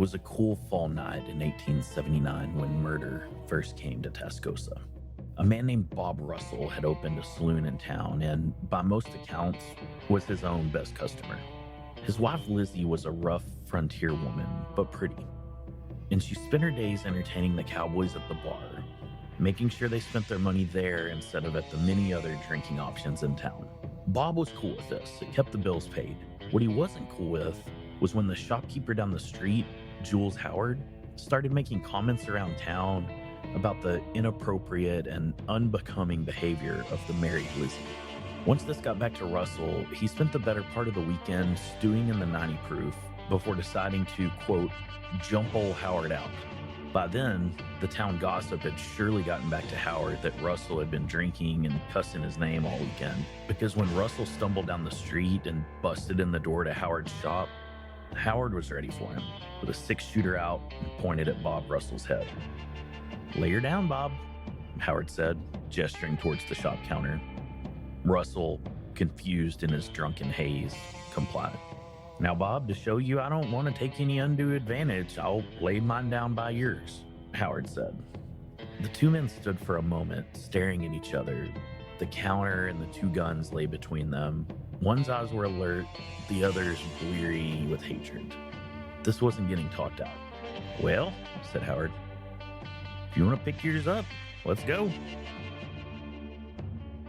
was a cool fall night in 1879 when murder first came to Tascosa. A man named Bob Russell had opened a saloon in town and, by most accounts, was his own best customer. His wife Lizzie was a rough frontier woman, but pretty, and she spent her days entertaining the cowboys at the bar, making sure they spent their money there instead of at the many other drinking options in town. Bob was cool with this. It kept the bills paid. What he wasn't cool with was when the shopkeeper down the street, Jules Howard, started making comments around town about the inappropriate and unbecoming behavior of the married Lizzie. Once this got back to Russell, he spent the better part of the weekend stewing in the 90 proof before deciding to, quote, jump old Howard out. By then, the town gossip had surely gotten back to Howard that Russell had been drinking and cussing his name all weekend, because when Russell stumbled down the street and busted in the door to Howard's shop, Howard was ready for him, with a 6-shooter out and pointed at Bob Russell's head. "Lay her down, Bob," Howard said, gesturing towards the shop counter. Russell, confused in his drunken haze, complied. "Now, Bob, to show you I don't want to take any undue advantage, I'll lay mine down by yours," Howard said. The two men stood for a moment, staring at each other. The counter and the two guns lay between them. One's eyes were alert, the other's bleary with hatred. This wasn't getting talked out. "Well," said Howard, "if you want to pick yours up, let's go."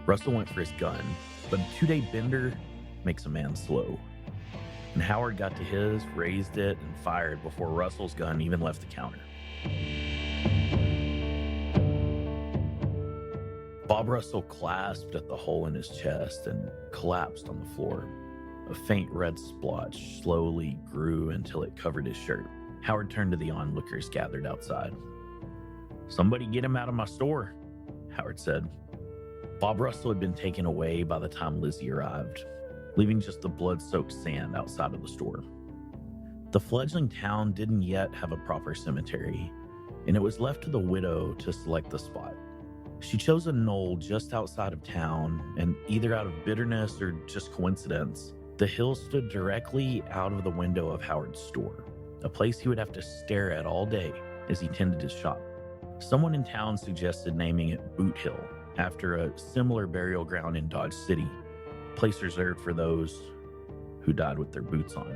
Russell went for his gun, but a 2-day bender makes a man slow. And Howard got to his, raised it, and fired before Russell's gun even left the counter. Bob Russell clasped at the hole in his chest and collapsed on the floor. A faint red splotch slowly grew until it covered his shirt. Howard turned to the onlookers gathered outside. "Somebody get him out of my store," Howard said. Bob Russell had been taken away by the time Lizzie arrived, leaving just the blood-soaked sand outside of the store. The fledgling town didn't yet have a proper cemetery, and it was left to the widow to select the spot. She chose a knoll just outside of town, and either out of bitterness or just coincidence, the hill stood directly out of the window of Howard's store, a place he would have to stare at all day as he tended his shop. Someone in town suggested naming it Boothill, after a similar burial ground in Dodge City, a place reserved for those who died with their boots on.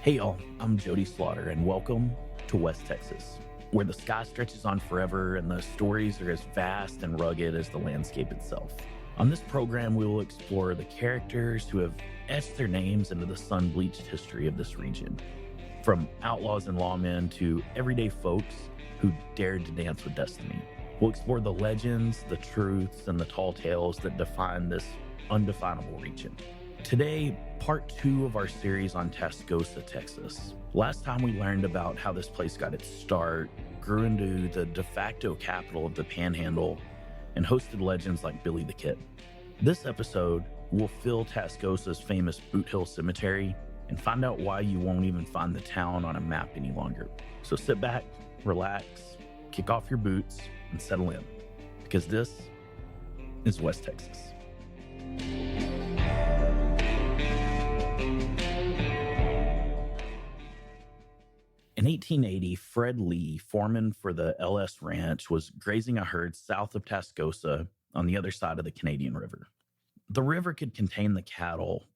Hey y'all, I'm Jody Slaughter, and welcome to West Texas, where the sky stretches on forever and the stories are as vast and rugged as the landscape itself. On this program, we will explore the characters who have etched their names into the sun-bleached history of this region, from outlaws and lawmen to everyday folks who dared to dance with destiny. We'll explore the legends, the truths, and the tall tales that define this undefinable region. Today, part 2 of our series on Tascosa, Texas. Last time we learned about how this place got its start, grew into the de facto capital of the Panhandle, and hosted legends like Billy the Kid. This episode, we'll fill Tascosa's famous Boothill Cemetery and find out why you won't even find the town on a map any longer. So sit back, relax, kick off your boots, and settle in, because this is West Texas. In 1880, Fred Lee, foreman for the LS Ranch, was grazing a herd south of Tascosa on the other side of the Canadian River. The river could contain the cattle,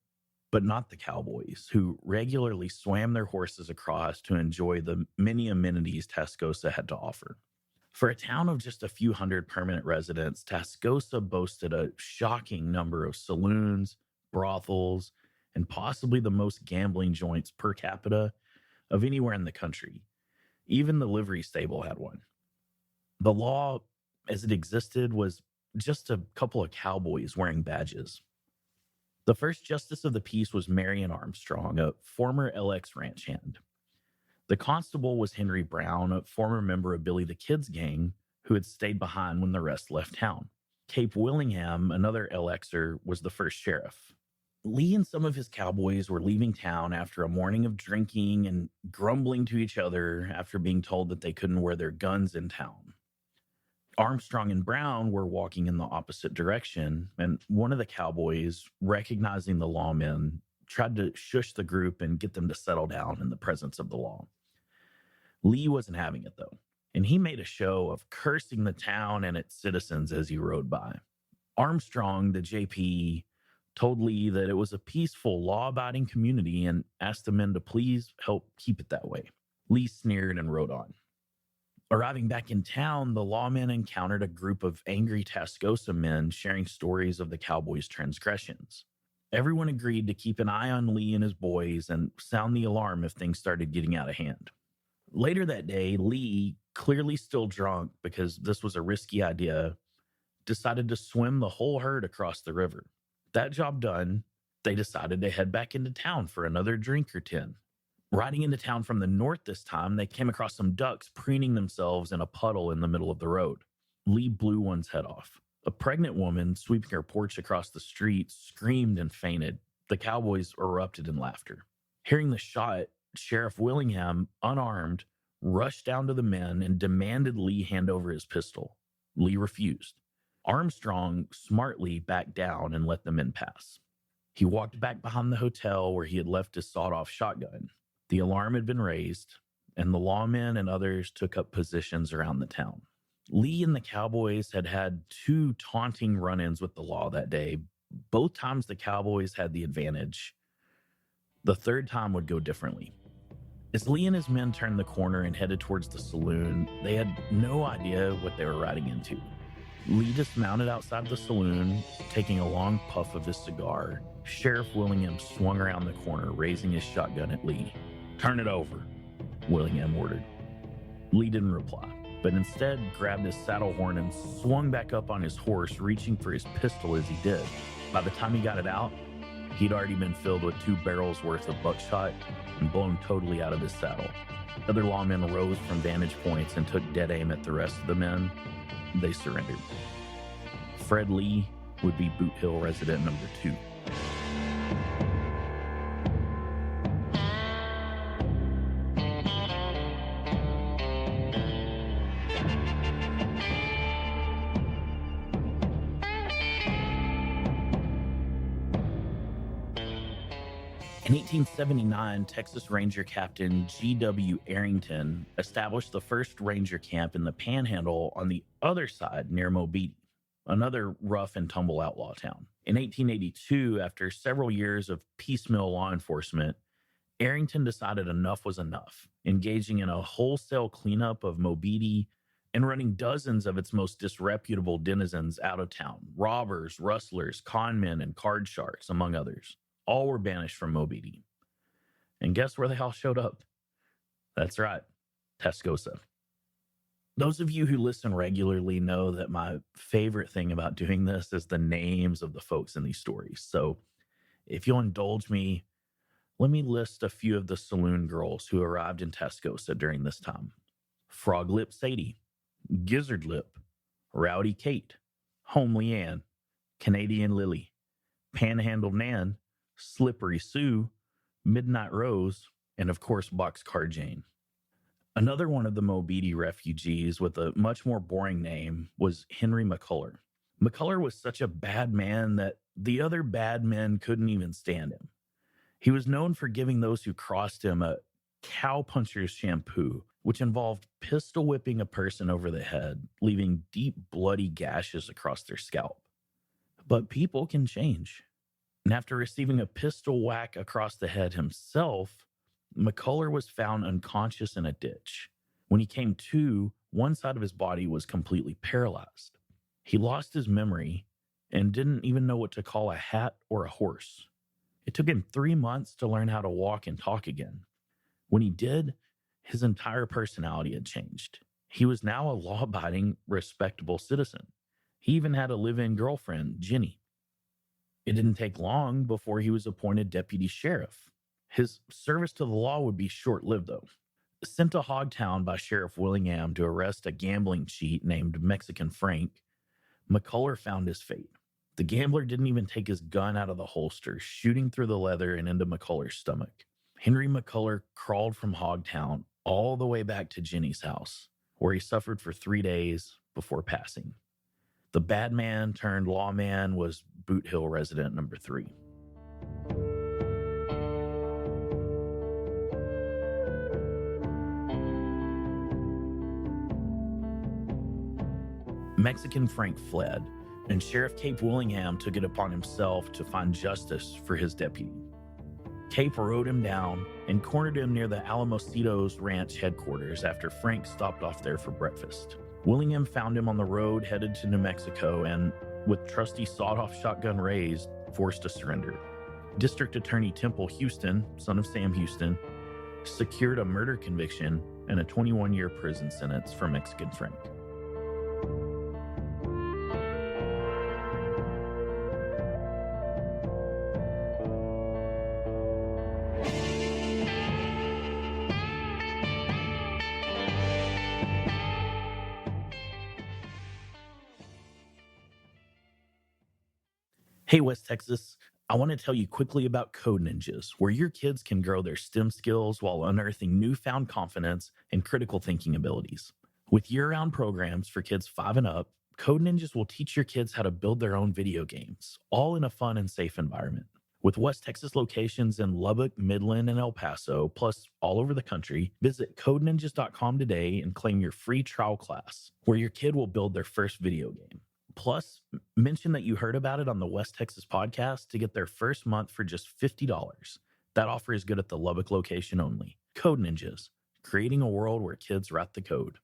but not the cowboys, who regularly swam their horses across to enjoy the many amenities Tascosa had to offer. For a town of just a few hundred permanent residents, Tascosa boasted a shocking number of saloons, brothels, and possibly the most gambling joints per capita of anywhere in the country. Even the livery stable had one. The law, as it existed, was just a couple of cowboys wearing badges. The first justice of the peace was Marion Armstrong, a former LX ranch hand. The constable was Henry Brown, a former member of Billy the Kid's gang, who had stayed behind when the rest left town. Cape Willingham, another LXer, was the first sheriff. Lee and some of his cowboys were leaving town after a morning of drinking and grumbling to each other after being told that they couldn't wear their guns in town. Armstrong and Brown were walking in the opposite direction, and one of the cowboys, recognizing the lawmen, tried to shush the group and get them to settle down in the presence of the law. Lee wasn't having it, though, and he made a show of cursing the town and its citizens as he rode by. Armstrong, the JP, told Lee that it was a peaceful, law-abiding community and asked the men to please help keep it that way. Lee sneered and rode on. Arriving back in town, the lawmen encountered a group of angry Tascosa men sharing stories of the cowboys' transgressions. Everyone agreed to keep an eye on Lee and his boys and sound the alarm if things started getting out of hand. Later that day, Lee, clearly still drunk because this was a risky idea, decided to swim the whole herd across the river. That job done, they decided to head back into town for another drink or 10. Riding into town from the north this time, they came across some ducks preening themselves in a puddle in the middle of the road. Lee blew one's head off. A pregnant woman sweeping her porch across the street screamed and fainted. The cowboys erupted in laughter. Hearing the shot, Sheriff Willingham, unarmed, rushed down to the men and demanded Lee hand over his pistol. Lee refused. Armstrong smartly backed down and let the men pass. He walked back behind the hotel where he had left his sawed-off shotgun. The alarm had been raised, and the lawmen and others took up positions around the town. Lee and the cowboys had had 2 taunting run-ins with the law that day. Both times the cowboys had the advantage. The third time would go differently. As Lee and his men turned the corner and headed towards the saloon, they had no idea what they were riding into. Lee dismounted outside the saloon, taking a long puff of his cigar. Sheriff Willingham swung around the corner, raising his shotgun at Lee. "Turn it over," Willingham ordered. Lee didn't reply, but instead grabbed his saddle horn and swung back up on his horse, reaching for his pistol as he did. By the time he got it out, he'd already been filled with 2 barrels worth of buckshot and blown totally out of his saddle. Other lawmen rose from vantage points and took dead aim at the rest of the men. They surrendered. Fred Lee would be Boothill resident number 2. In 1879, Texas Ranger Captain G.W. Arrington established the first ranger camp in the Panhandle on the other side near Mobeetie, another rough and tumble outlaw town. In 1882, after several years of piecemeal law enforcement, Arrington decided enough was enough, engaging in a wholesale cleanup of Mobeetie and running dozens of its most disreputable denizens out of town: robbers, rustlers, conmen, and card sharks, among others. All were banished from Mobeetie. And guess where they all showed up? That's right, Tascosa. Those of you who listen regularly know that my favorite thing about doing this is the names of the folks in these stories. So if you'll indulge me, let me list a few of the saloon girls who arrived in Tascosa during this time. Frog Lip Sadie, Gizzard Lip, Rowdy Kate, Homely Ann, Canadian Lily, Panhandle Nan, Slippery Sue, Midnight Rose, and of course Boxcar Jane. Another one of the Mobeetie refugees with a much more boring name was Henry McCullough. McCullough was such a bad man that the other bad men couldn't even stand him. He was known for giving those who crossed him a cowpuncher's shampoo, which involved pistol whipping a person over the head, leaving deep bloody gashes across their scalp. But people can change. And after receiving a pistol whack across the head himself, McCullough was found unconscious in a ditch. When he came to, one side of his body was completely paralyzed. He lost his memory and didn't even know what to call a hat or a horse. It took him 3 months to learn how to walk and talk again. When he did, his entire personality had changed. He was now a law-abiding, respectable citizen. He even had a live-in girlfriend, Jenny. It didn't take long before he was appointed deputy sheriff. His service to the law would be short-lived, though. Sent to Hogtown by Sheriff Willingham to arrest a gambling cheat named Mexican Frank, McCullough found his fate. The gambler didn't even take his gun out of the holster, shooting through the leather and into McCuller's stomach. Henry McCuller crawled from Hogtown all the way back to Jenny's house, where he suffered for 3 days before passing. The bad man turned lawman was Boothill resident number 3. Mexican Frank fled, and Sheriff Cape Willingham took it upon himself to find justice for his deputy. Cape rode him down and cornered him near the Alamocitos Ranch headquarters after Frank stopped off there for breakfast. Willingham found him on the road headed to New Mexico and, with trusty sawed-off shotgun raised, forced to surrender. District Attorney Temple Houston, son of Sam Houston, secured a murder conviction and a 21-year prison sentence for Mexican Frank. Hey, West Texas, I want to tell you quickly about Code Ninjas, where your kids can grow their STEM skills while unearthing newfound confidence and critical thinking abilities. With year-round programs for kids 5 and up, Code Ninjas will teach your kids how to build their own video games, all in a fun and safe environment. With West Texas locations in Lubbock, Midland, and El Paso, plus all over the country, visit codeninjas.com today and claim your free trial class, where your kid will build their first video game. Plus, mention that you heard about it on the West Texas podcast to get their first month for just $50. That offer is good at the Lubbock location only. Code Ninjas, creating a world where kids write the code.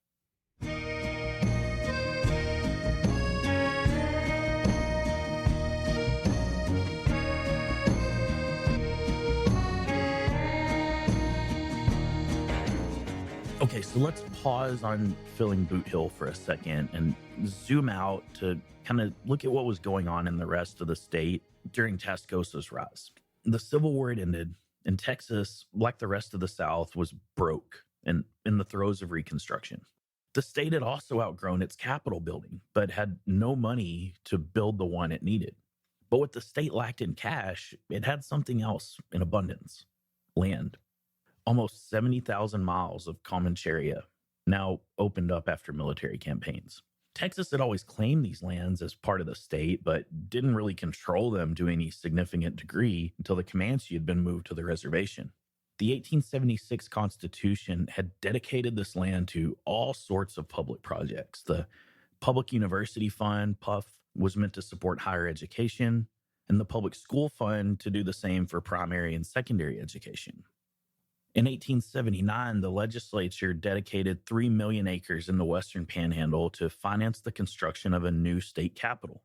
Okay, so let's pause on filling Boothill for a second and zoom out to kind of look at what was going on in the rest of the state during Tascosa's rise. The Civil War had ended, and Texas, like the rest of the South, was broke and in the throes of Reconstruction. The state had also outgrown its Capitol building, but had no money to build the one it needed. But what the state lacked in cash, it had something else in abundance: land. Almost 70,000 miles of Comancheria, now opened up after military campaigns. Texas had always claimed these lands as part of the state, but didn't really control them to any significant degree until the Comanche had been moved to the reservation. The 1876 Constitution had dedicated this land to all sorts of public projects. The Public University Fund, PUF, was meant to support higher education, and the Public School Fund to do the same for primary and secondary education. In 1879, the legislature dedicated 3 million acres in the Western Panhandle to finance the construction of a new state capitol.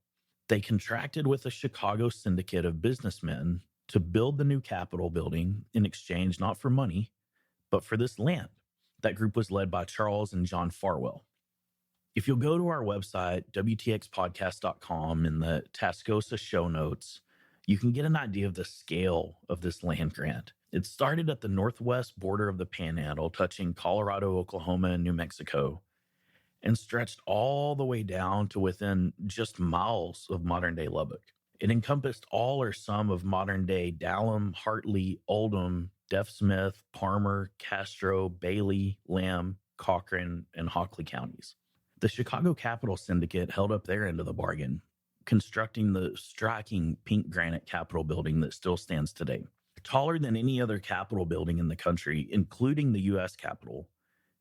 They contracted with a Chicago syndicate of businessmen to build the new Capitol building in exchange not for money, but for this land. That group was led by Charles and John Farwell. If you'll go to our website, WTXpodcast.com, in the Tascosa show notes, you can get an idea of the scale of this land grant. It started at the northwest border of the Panhandle, touching Colorado, Oklahoma, and New Mexico, and stretched all the way down to within just miles of modern-day Lubbock. It encompassed all or some of modern-day Dallam, Hartley, Oldham, Deaf Smith, Palmer, Castro, Bailey, Lamb, Cochran, and Hockley counties. The Chicago Capitol Syndicate held up their end of the bargain, constructing the striking pink granite Capitol building that still stands today. Taller than any other Capitol building in the country, including the U.S. Capitol,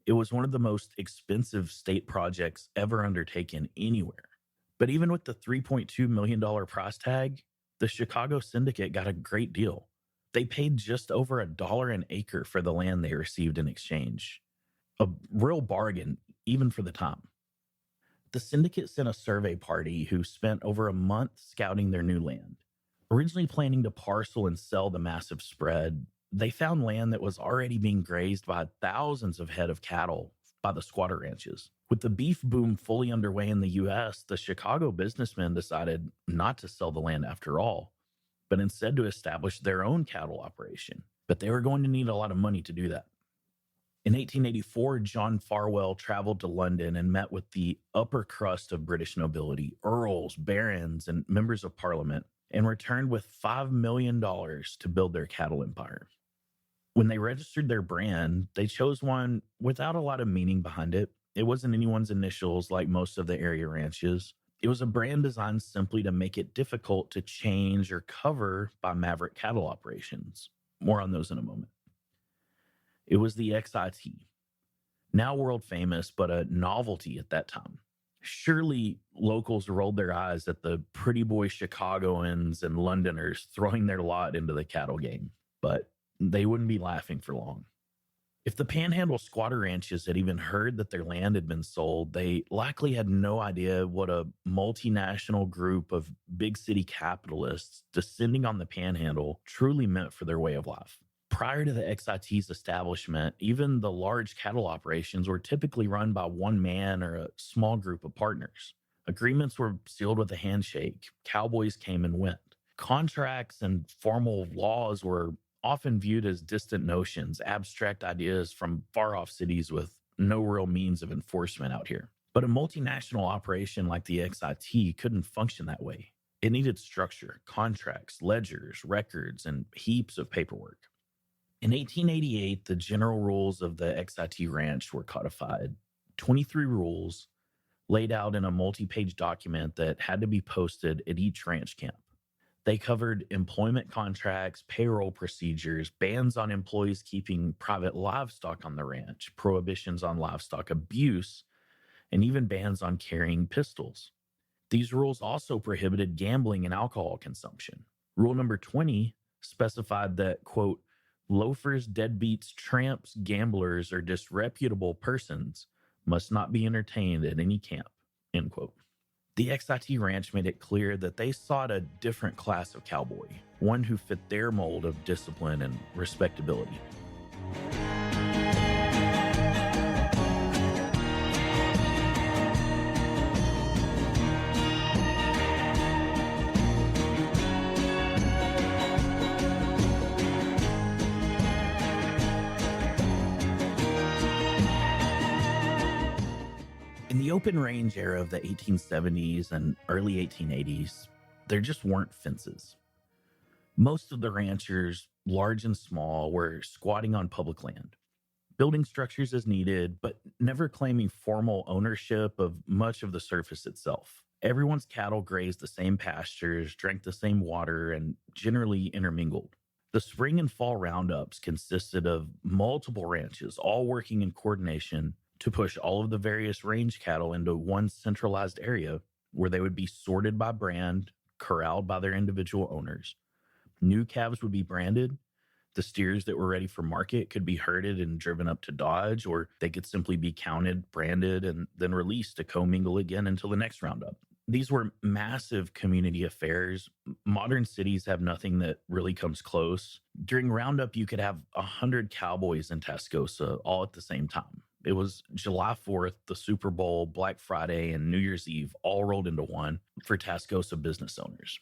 it was one of the most expensive state projects ever undertaken anywhere. But even with the $3.2 million price tag, the Chicago Syndicate got a great deal. They paid just over $1 an acre for the land they received in exchange. A real bargain, even for the time. The Syndicate sent a survey party who spent over a month scouting their new land. Originally planning to parcel and sell the massive spread, they found land that was already being grazed by thousands of head of cattle by the squatter ranches. With the beef boom fully underway in the U.S., the Chicago businessmen decided not to sell the land after all, but instead to establish their own cattle operation. But they were going to need a lot of money to do that. In 1884, John Farwell traveled to London and met with the upper crust of British nobility, earls, barons, and members of parliament, and returned with $5 million to build their cattle empire. When they registered their brand, they chose one without a lot of meaning behind it. It wasn't anyone's initials like most of the area ranches. It was a brand designed simply to make it difficult to change or cover by Maverick cattle operations. More on those in a moment. It was the XIT, now world famous, but a novelty at that time. Surely locals rolled their eyes at the pretty boy Chicagoans and Londoners throwing their lot into the cattle game, but they wouldn't be laughing for long. If the Panhandle squatter ranches had even heard that their land had been sold, they likely had no idea what a multinational group of big city capitalists descending on the Panhandle truly meant for their way of life. Prior to the XIT's establishment, even the large cattle operations were typically run by one man or a small group of partners. Agreements were sealed with a handshake. Cowboys came and went. Contracts and formal laws were often viewed as distant notions, abstract ideas from far-off cities with no real means of enforcement out here. But a multinational operation like the XIT couldn't function that way. It needed structure, contracts, ledgers, records, and heaps of paperwork. In 1888, the general rules of the XIT ranch were codified. 23 rules laid out in a multi-page document that had to be posted at each ranch camp. They covered employment contracts, payroll procedures, bans on employees keeping private livestock on the ranch, prohibitions on livestock abuse, and even bans on carrying pistols. These rules also prohibited gambling and alcohol consumption. Rule number 20 specified that, quote, loafers, deadbeats, tramps, gamblers, or disreputable persons must not be entertained at any camp, end quote. The XIT ranch made it clear that they sought a different class of cowboy, one who fit their mold of discipline and respectability. In the open range era of the 1870s and early 1880s, there just weren't fences. Most of the ranchers, large and small, were squatting on public land, building structures as needed, but never claiming formal ownership of much of the surface itself. Everyone's cattle grazed the same pastures, drank the same water, and generally intermingled. The spring and fall roundups consisted of multiple ranches, all working in coordination to push all of the various range cattle into one centralized area where they would be sorted by brand, corralled by their individual owners. New calves would be branded. The steers that were ready for market could be herded and driven up to Dodge, or they could simply be counted, branded, and then released to commingle again until the next roundup. These were massive community affairs. Modern cities have nothing that really comes close. During roundup, you could have 100 cowboys in Tascosa all at the same time. It was July 4th, the Super Bowl, Black Friday, and New Year's Eve all rolled into one for Tascosa business owners.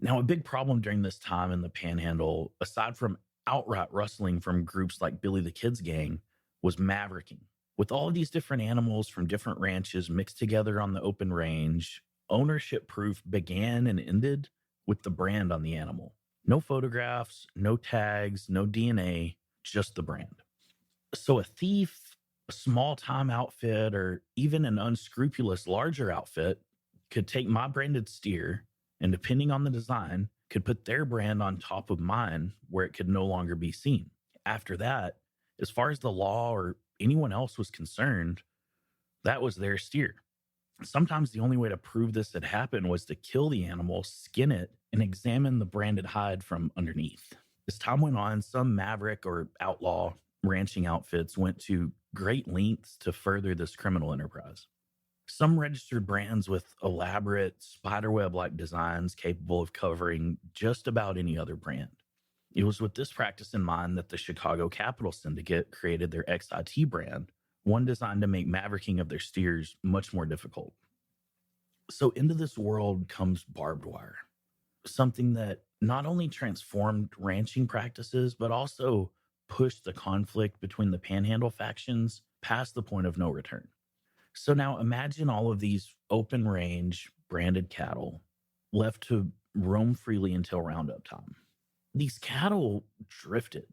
Now, a big problem during this time in the Panhandle, aside from outright rustling from groups like Billy the Kid's gang, was mavericking. With all of these different animals from different ranches mixed together on the open range, ownership proof began and ended with the brand on the animal. No photographs, no tags, no DNA, just the brand. So a thief, a small-time outfit, or even an unscrupulous larger outfit could take my branded steer and, depending on the design, could put their brand on top of mine where it could no longer be seen. After that, as far as the law or anyone else was concerned, that was their steer. Sometimes the only way to prove this had happened was to kill the animal, skin it, and examine the branded hide from underneath. As time went on, some maverick or outlaw ranching outfits went to great lengths to further this criminal enterprise. Some registered brands with elaborate spiderweb-like designs capable of covering just about any other brand. It was with this practice in mind that the Chicago Capital Syndicate created their XIT brand, one designed to make mavericking of their steers much more difficult. So into this world comes barbed wire, something that not only transformed ranching practices, but also pushed the conflict between the Panhandle factions past the point of no return. So now imagine all of these open range branded cattle left to roam freely until roundup time. These cattle drifted,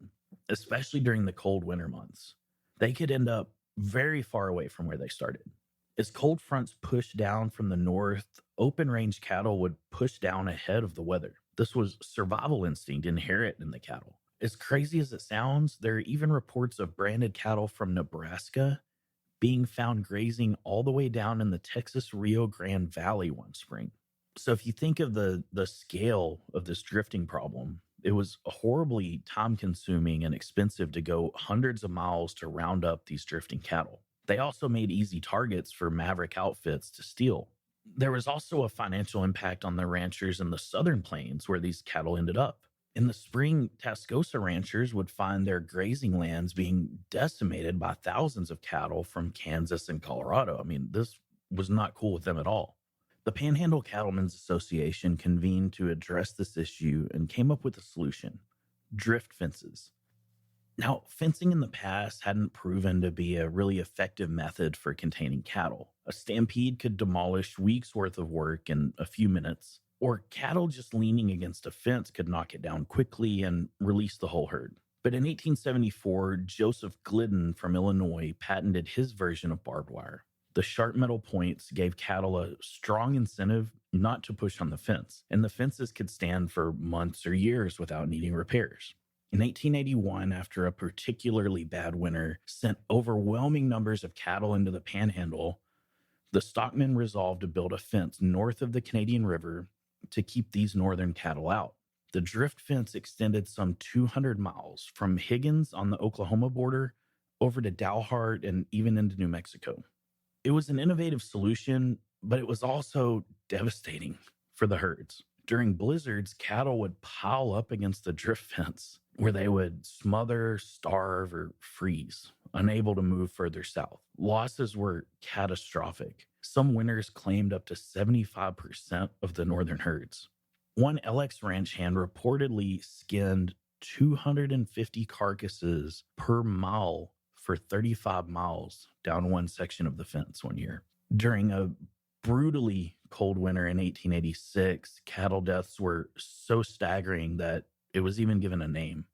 especially during the cold winter months. They could end up very far away from where they started. As cold fronts pushed down from the north, open range cattle would push down ahead of the weather. This was survival instinct inherent in the cattle. As crazy as it sounds, there are even reports of branded cattle from Nebraska being found grazing all the way down in the Texas Rio Grande Valley one spring. So if you think of the scale of this drifting problem, it was horribly time consuming and expensive to go hundreds of miles to round up these drifting cattle. They also made easy targets for maverick outfits to steal. There was also a financial impact on the ranchers in the southern plains where these cattle ended up. In the spring, Tascosa ranchers would find their grazing lands being decimated by thousands of cattle from Kansas and Colorado. I mean, this was not cool with them at all. The Panhandle Cattlemen's Association convened to address this issue and came up with a solution: drift fences. Now, fencing in the past hadn't proven to be a really effective method for containing cattle. A stampede could demolish weeks' worth of work in a few minutes, or cattle just leaning against a fence could knock it down quickly and release the whole herd. But in 1874, Joseph Glidden from Illinois patented his version of barbed wire. The sharp metal points gave cattle a strong incentive not to push on the fence, and the fences could stand for months or years without needing repairs. In 1881, after a particularly bad winter sent overwhelming numbers of cattle into the Panhandle, the stockmen resolved to build a fence north of the Canadian River to keep these northern cattle out. The drift fence extended some 200 miles from Higgins on the Oklahoma border over to Dalhart and even into New Mexico. It was an innovative solution, but it was also devastating for the herds. During blizzards, cattle would pile up against the drift fence where they would smother, starve, or freeze, unable to move further south. Losses were catastrophic. Some winters claimed up to 75% of the northern herds. One LX ranch hand reportedly skinned 250 carcasses per mile for 35 miles down one section of the fence one year. During a brutally cold winter in 1886, cattle deaths were so staggering that it was even given a name: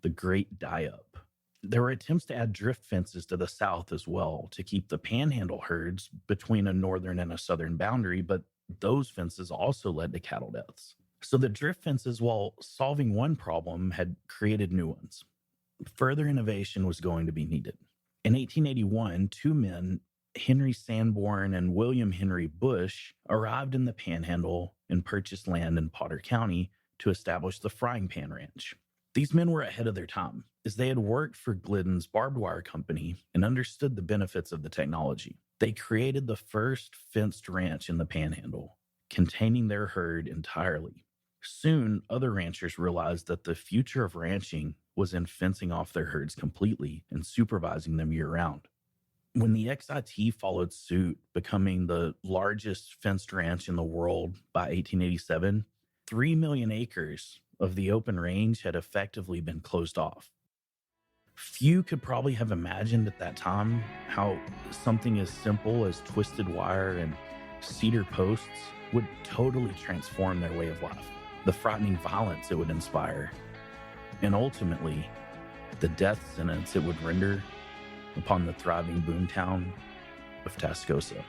the Great Die-Up. There were attempts to add drift fences to the south as well to keep the Panhandle herds between a northern and a southern boundary, but those fences also led to cattle deaths. So the drift fences, while solving one problem, had created new ones. Further innovation was going to be needed. In 1881, two men, Henry Sanborn and William Henry Bush, arrived in the Panhandle and purchased land in Potter County to establish the Frying Pan Ranch. These men were ahead of their time, as they had worked for Glidden's barbed wire company and understood the benefits of the technology. They created the first fenced ranch in the Panhandle, containing their herd entirely. Soon, other ranchers realized that the future of ranching was in fencing off their herds completely and supervising them year-round. When the XIT followed suit, becoming the largest fenced ranch in the world by 1887, 3 million acres of the open range had effectively been closed off. Few could probably have imagined at that time how something as simple as twisted wire and cedar posts would totally transform their way of life, the frightening violence it would inspire, and ultimately, the death sentence it would render upon the thriving boomtown of Tascosa.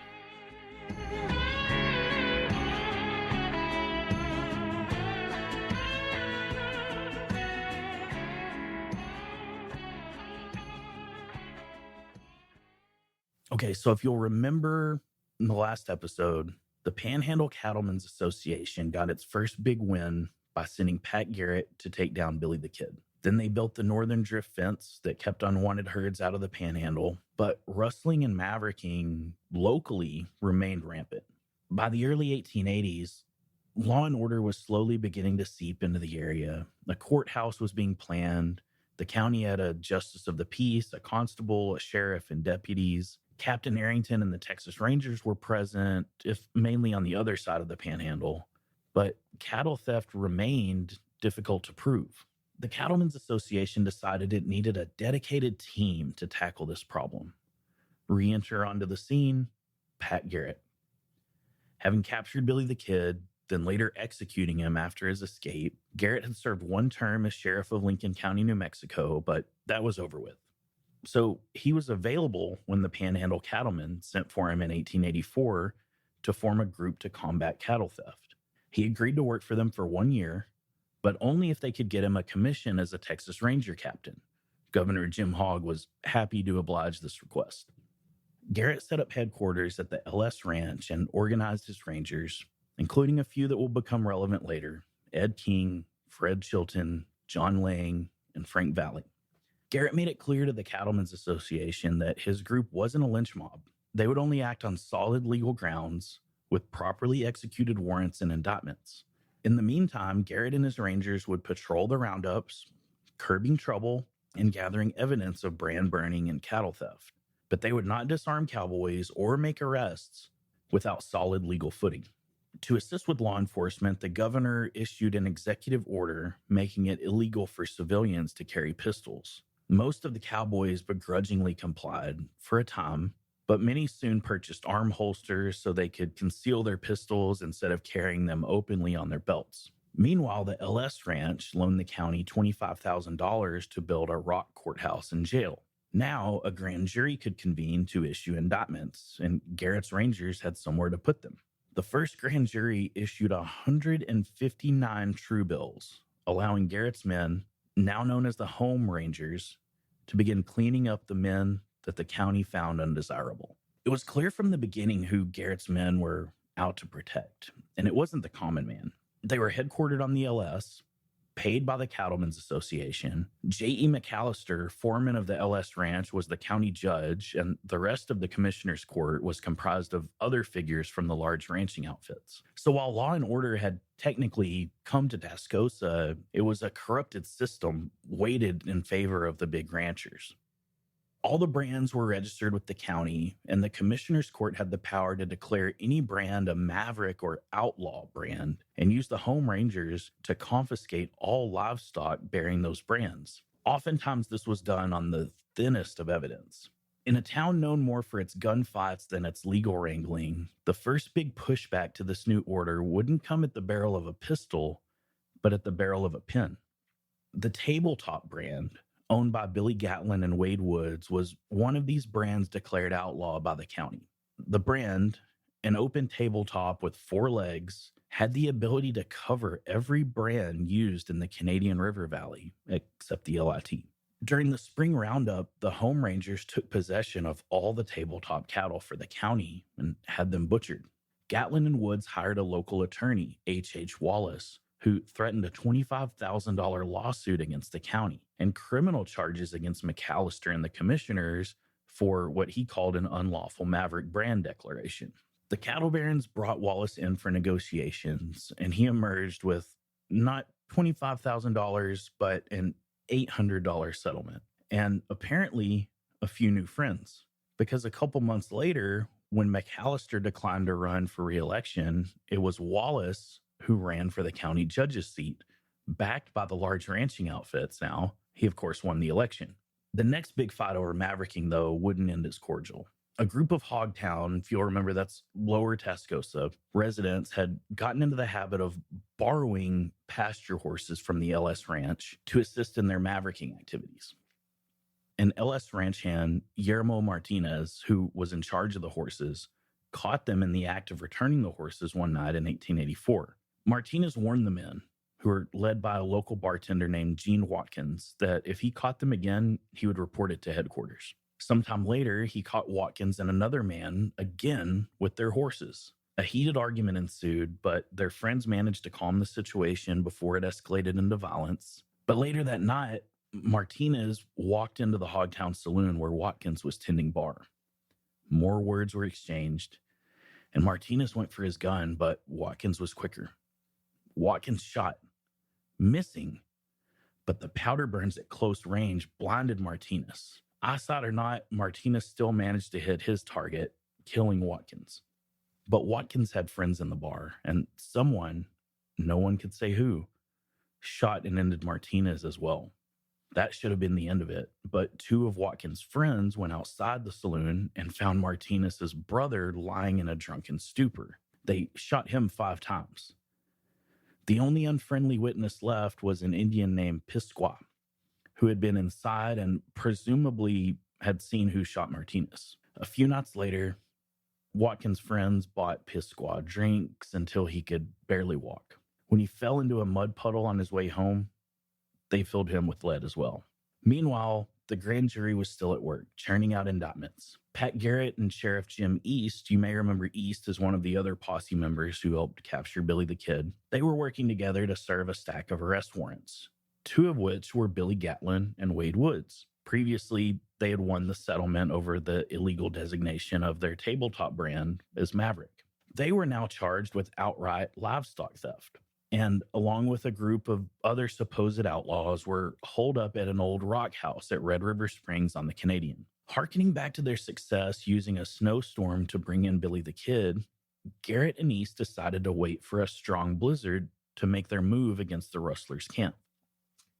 Okay, so if you'll remember in the last episode, the Panhandle Cattlemen's Association got its first big win by sending Pat Garrett to take down Billy the Kid. Then they built the northern drift fence that kept unwanted herds out of the Panhandle, but rustling and mavericking locally remained rampant. By the early 1880s, law and order was slowly beginning to seep into the area. A courthouse was being planned. The county had a justice of the peace, a constable, a sheriff, and deputies. Captain Arrington and the Texas Rangers were present, if mainly on the other side of the Panhandle. But cattle theft remained difficult to prove. The Cattlemen's Association decided it needed a dedicated team to tackle this problem. Re-enter onto the scene, Pat Garrett. Having captured Billy the Kid, then later executing him after his escape, Garrett had served one term as sheriff of Lincoln County, New Mexico, but that was over with. So he was available when the Panhandle cattlemen sent for him in 1884 to form a group to combat cattle theft. He agreed to work for them for 1 year, but only if they could get him a commission as a Texas Ranger captain. Governor Jim Hogg was happy to oblige this request. Garrett set up headquarters at the LS Ranch and organized his rangers, including a few that will become relevant later: Ed King, Fred Chilton, John Lang, and Frank Valley. Garrett made it clear to the Cattlemen's Association that his group wasn't a lynch mob. They would only act on solid legal grounds with properly executed warrants and indictments. In the meantime, Garrett and his rangers would patrol the roundups, curbing trouble and gathering evidence of brand burning and cattle theft. But they would not disarm cowboys or make arrests without solid legal footing. To assist with law enforcement, the governor issued an executive order making it illegal for civilians to carry pistols. Most of the cowboys begrudgingly complied for a time, but many soon purchased arm holsters so they could conceal their pistols instead of carrying them openly on their belts. Meanwhile, the LS Ranch loaned the county $25,000 to build a rock courthouse and jail. Now, a grand jury could convene to issue indictments, and Garrett's rangers had somewhere to put them. The first grand jury issued 159 true bills, allowing Garrett's men, now known as the Home Rangers, to begin cleaning up the men that the county found undesirable. It was clear from the beginning who Garrett's men were out to protect, and it wasn't the common man. They were headquartered on the LS, paid by the Cattlemen's Association. J.E. McAllister, foreman of the LS Ranch, was the county judge, and the rest of the commissioner's court was comprised of other figures from the large ranching outfits. So while law and order had technically come to Tascosa, it was a corrupted system weighted in favor of the big ranchers. All the brands were registered with the county, and the commissioner's court had the power to declare any brand a maverick or outlaw brand and use the Home Rangers to confiscate all livestock bearing those brands. Oftentimes, this was done on the thinnest of evidence. In a town known more for its gunfights than its legal wrangling, the first big pushback to this new order wouldn't come at the barrel of a pistol, but at the barrel of a pen. The Tabletop brand, owned by Billy Gatlin and Wade Woods, was one of these brands declared outlaw by the county. The brand, an open tabletop with 4 legs, had the ability to cover every brand used in the Canadian River Valley, except the LIT. During the spring roundup, the Home Rangers took possession of all the tabletop cattle for the county and had them butchered. Gatlin and Woods hired a local attorney, H. Wallace, who threatened a $25,000 lawsuit against the county and criminal charges against McAllister and the commissioners for what he called an unlawful maverick brand declaration. The cattle barons brought Wallace in for negotiations, and he emerged with not $25,000, but an $800 settlement, and apparently a few new friends. Because a couple months later, when McAllister declined to run for re-election, it was Wallace who ran for the county judge's seat, backed by the large ranching outfits now. He, of course, won the election. The next big fight over mavericking, though, wouldn't end as cordial. A group of Hogtown, if you'll remember, that's lower Tascosa, residents had gotten into the habit of borrowing pasture horses from the LS Ranch to assist in their mavericking activities. An LS ranch hand, Guillermo Martinez, who was in charge of the horses, caught them in the act of returning the horses one night in 1884. Martinez warned the men, who were led by a local bartender named Gene Watkins, that if he caught them again, he would report it to headquarters. Sometime later, he caught Watkins and another man again with their horses. A heated argument ensued, but their friends managed to calm the situation before it escalated into violence. But later that night, Martinez walked into the Hogtown saloon where Watkins was tending bar. More words were exchanged, and Martinez went for his gun, but Watkins was quicker. Watkins shot, missing, but the powder burns at close range blinded Martinez. Eyesight or not, Martinez still managed to hit his target, killing Watkins. But Watkins had friends in the bar, and someone, no one could say who, shot and ended Martinez as well. That should have been the end of it, but two of Watkins' friends went outside the saloon and found Martinez's brother lying in a drunken stupor. They shot him 5 times. The only unfriendly witness left was an Indian named Pisqua, who had been inside and presumably had seen who shot Martinez. A few nights later, Watkins' friends bought Pisqua drinks until he could barely walk. When he fell into a mud puddle on his way home, they filled him with lead as well. Meanwhile, the grand jury was still at work, churning out indictments. Pat Garrett and Sheriff Jim East, you may remember East as one of the other posse members who helped capture Billy the Kid, they were working together to serve a stack of arrest warrants, 2 of which were Billy Gatlin and Wade Woods. Previously, they had won the settlement over the illegal designation of their tabletop brand as Maverick. They were now charged with outright livestock theft, and along with a group of other supposed outlaws were holed up at an old rock house at Red River Springs on the Canadian. Harkening back to their success using a snowstorm to bring in Billy the Kid, Garrett and East decided to wait for a strong blizzard to make their move against the rustlers' camp.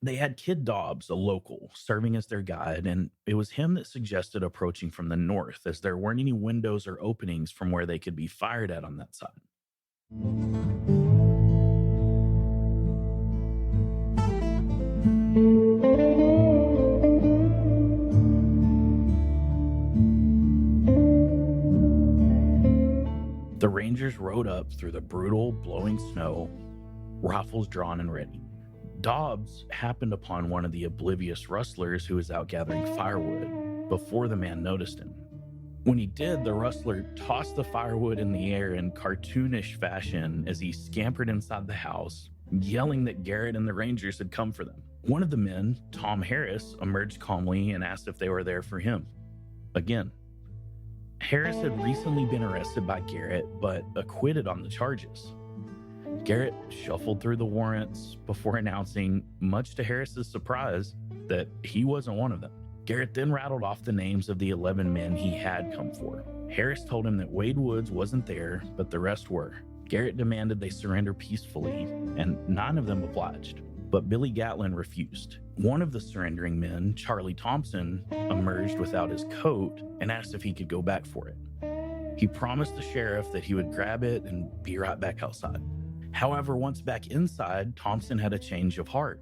They had Kid Dobbs, a local, serving as their guide, and it was him that suggested approaching from the north, as there weren't any windows or openings from where they could be fired at on that side. The Rangers rode up through the brutal, blowing snow, rifles drawn and ready. Dobbs happened upon one of the oblivious rustlers who was out gathering firewood before the man noticed him. When he did, the rustler tossed the firewood in the air in cartoonish fashion as he scampered inside the house, yelling that Garrett and the Rangers had come for them. One of the men, Tom Harris, emerged calmly and asked if they were there for him. Again, Harris had recently been arrested by Garrett, but acquitted on the charges. Garrett shuffled through the warrants before announcing, much to Harris's surprise, that he wasn't one of them. Garrett then rattled off the names of the 11 men he had come for. Harris told him that Wade Woods wasn't there, but the rest were. Garrett demanded they surrender peacefully, and 9 of them obliged. But Billy Gatlin refused. One of the surrendering men, Charlie Thompson, emerged without his coat and asked if he could go back for it. He promised the sheriff that he would grab it and be right back outside. However, once back inside, Thompson had a change of heart.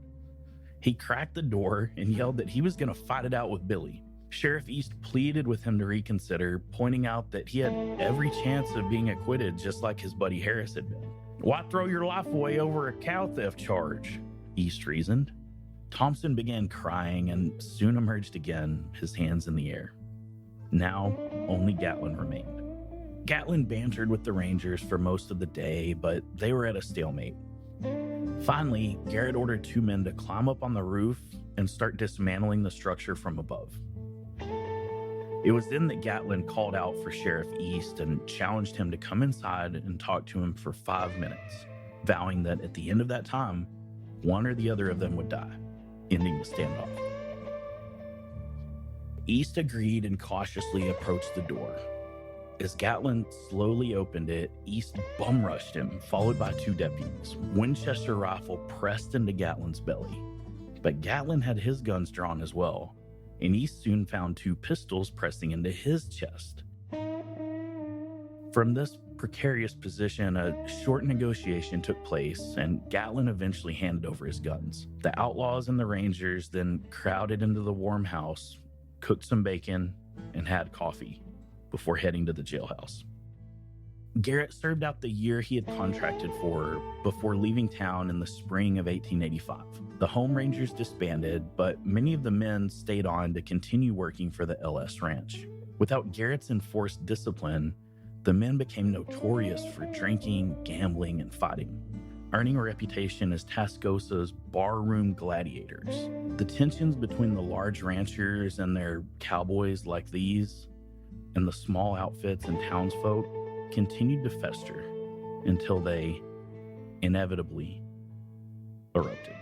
He cracked the door and yelled that he was going to fight it out with Billy. Sheriff East pleaded with him to reconsider, pointing out that he had every chance of being acquitted just like his buddy Harris had been. "Why throw your life away over a cow theft charge?" East reasoned. Thompson began crying and soon emerged again, his hands in the air. Now, only Gatlin remained. Gatlin bantered with the Rangers for most of the day, but they were at a stalemate. Finally, Garrett ordered 2 men to climb up on the roof and start dismantling the structure from above. It was then that Gatlin called out for Sheriff East and challenged him to come inside and talk to him for 5 minutes, vowing that at the end of that time, one or the other of them would die, ending the standoff. East agreed and cautiously approached the door. As Gatlin slowly opened it, East bum-rushed him, followed by 2 deputies. Winchester rifle pressed into Gatlin's belly. But Gatlin had his guns drawn as well, and East soon found 2 pistols pressing into his chest. From this precarious position, a short negotiation took place, and Gatlin eventually handed over his guns. The Outlaws and the Rangers then crowded into the warm house, cooked some bacon, and had coffee before heading to the jailhouse. Garrett served out the year he had contracted for before leaving town in the spring of 1885. The Home Rangers disbanded, but many of the men stayed on to continue working for the LS Ranch. Without Garrett's enforced discipline, the men became notorious for drinking, gambling, and fighting, earning a reputation as Tascosa's barroom gladiators. The tensions between the large ranchers and their cowboys like these and the small outfits and townsfolk continued to fester until they inevitably erupted.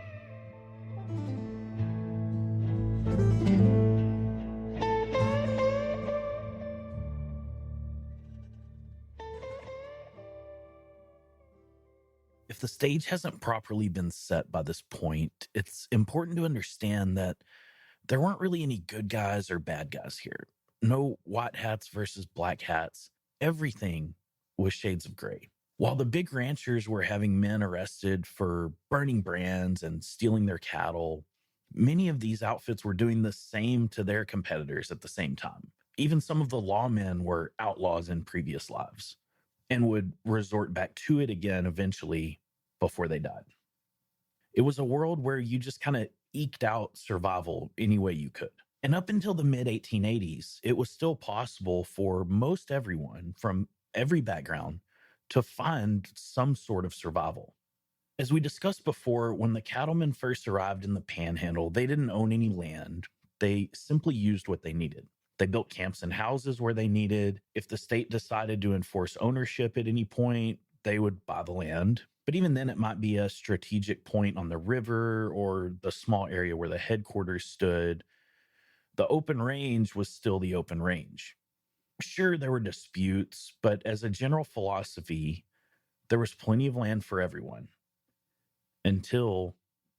If the stage hasn't properly been set by this point, it's important to understand that there weren't really any good guys or bad guys here. No white hats versus black hats. Everything was shades of gray. While the big ranchers were having men arrested for burning brands and stealing their cattle, many of these outfits were doing the same to their competitors at the same time. Even some of the lawmen were outlaws in previous lives and would resort back to it again eventually before they died. It was a world where you just kind of eked out survival any way you could. And up until the mid 1880s, it was still possible for most everyone from every background to find some sort of survival. As we discussed before, when the cattlemen first arrived in the Panhandle, they didn't own any land. They simply used what they needed. They built camps and houses where they needed. If the state decided to enforce ownership at any point, they would buy the land. But even then, it might be a strategic point on the river or the small area where the headquarters stood. The open range was still the open range. Sure, there were disputes, but as a general philosophy, there was plenty of land for everyone until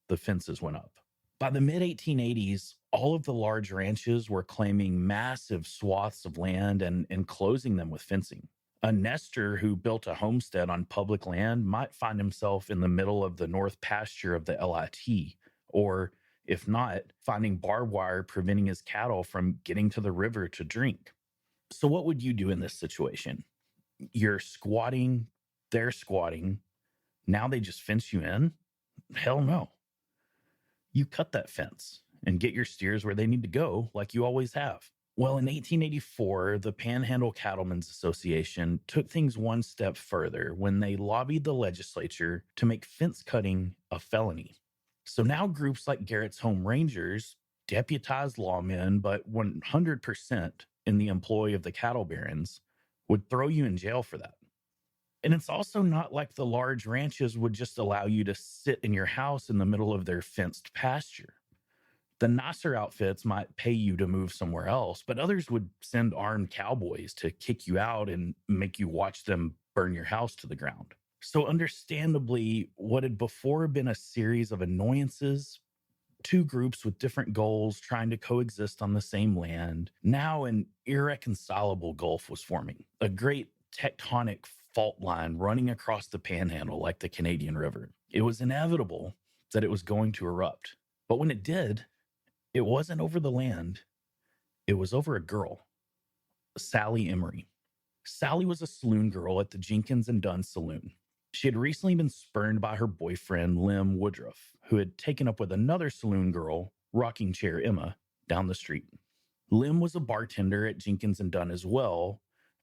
the fences went up. By the mid 1880s, all of the large ranches were claiming massive swaths of land and enclosing them with fencing. A nester who built a homestead on public land might find himself in the middle of the north pasture of the LIT, or if not, finding barbed wire preventing his cattle from getting to the river to drink. So what would you do in this situation? You're squatting, they're squatting. Now they just fence you in? Hell no. You cut that fence and get your steers where they need to go like you always have. Well, in 1884, the Panhandle Cattlemen's Association took things one step further when they lobbied the legislature to make fence cutting a felony. So now groups like Garrett's Home Rangers, deputized lawmen, but 100% in the employ of the cattle barons, would throw you in jail for that. And it's also not like the large ranches would just allow you to sit in your house in the middle of their fenced pasture. The nicer outfits might pay you to move somewhere else, but others would send armed cowboys to kick you out and make you watch them burn your house to the ground. So understandably, what had before been a series of annoyances, two groups with different goals trying to coexist on the same land, now an irreconcilable gulf was forming, a great tectonic fault line running across the Panhandle like the Canadian River. It was inevitable that it was going to erupt. But when it did, it wasn't over the land. It was over a girl, Sally Emery. Sally was a saloon girl at the Jenkins and Dunn Saloon. She had recently been spurned by her boyfriend, Lem Woodruff, who had taken up with another saloon girl, Rocking Chair Emma, down the street. Lem was a bartender at Jenkins and Dunn as well,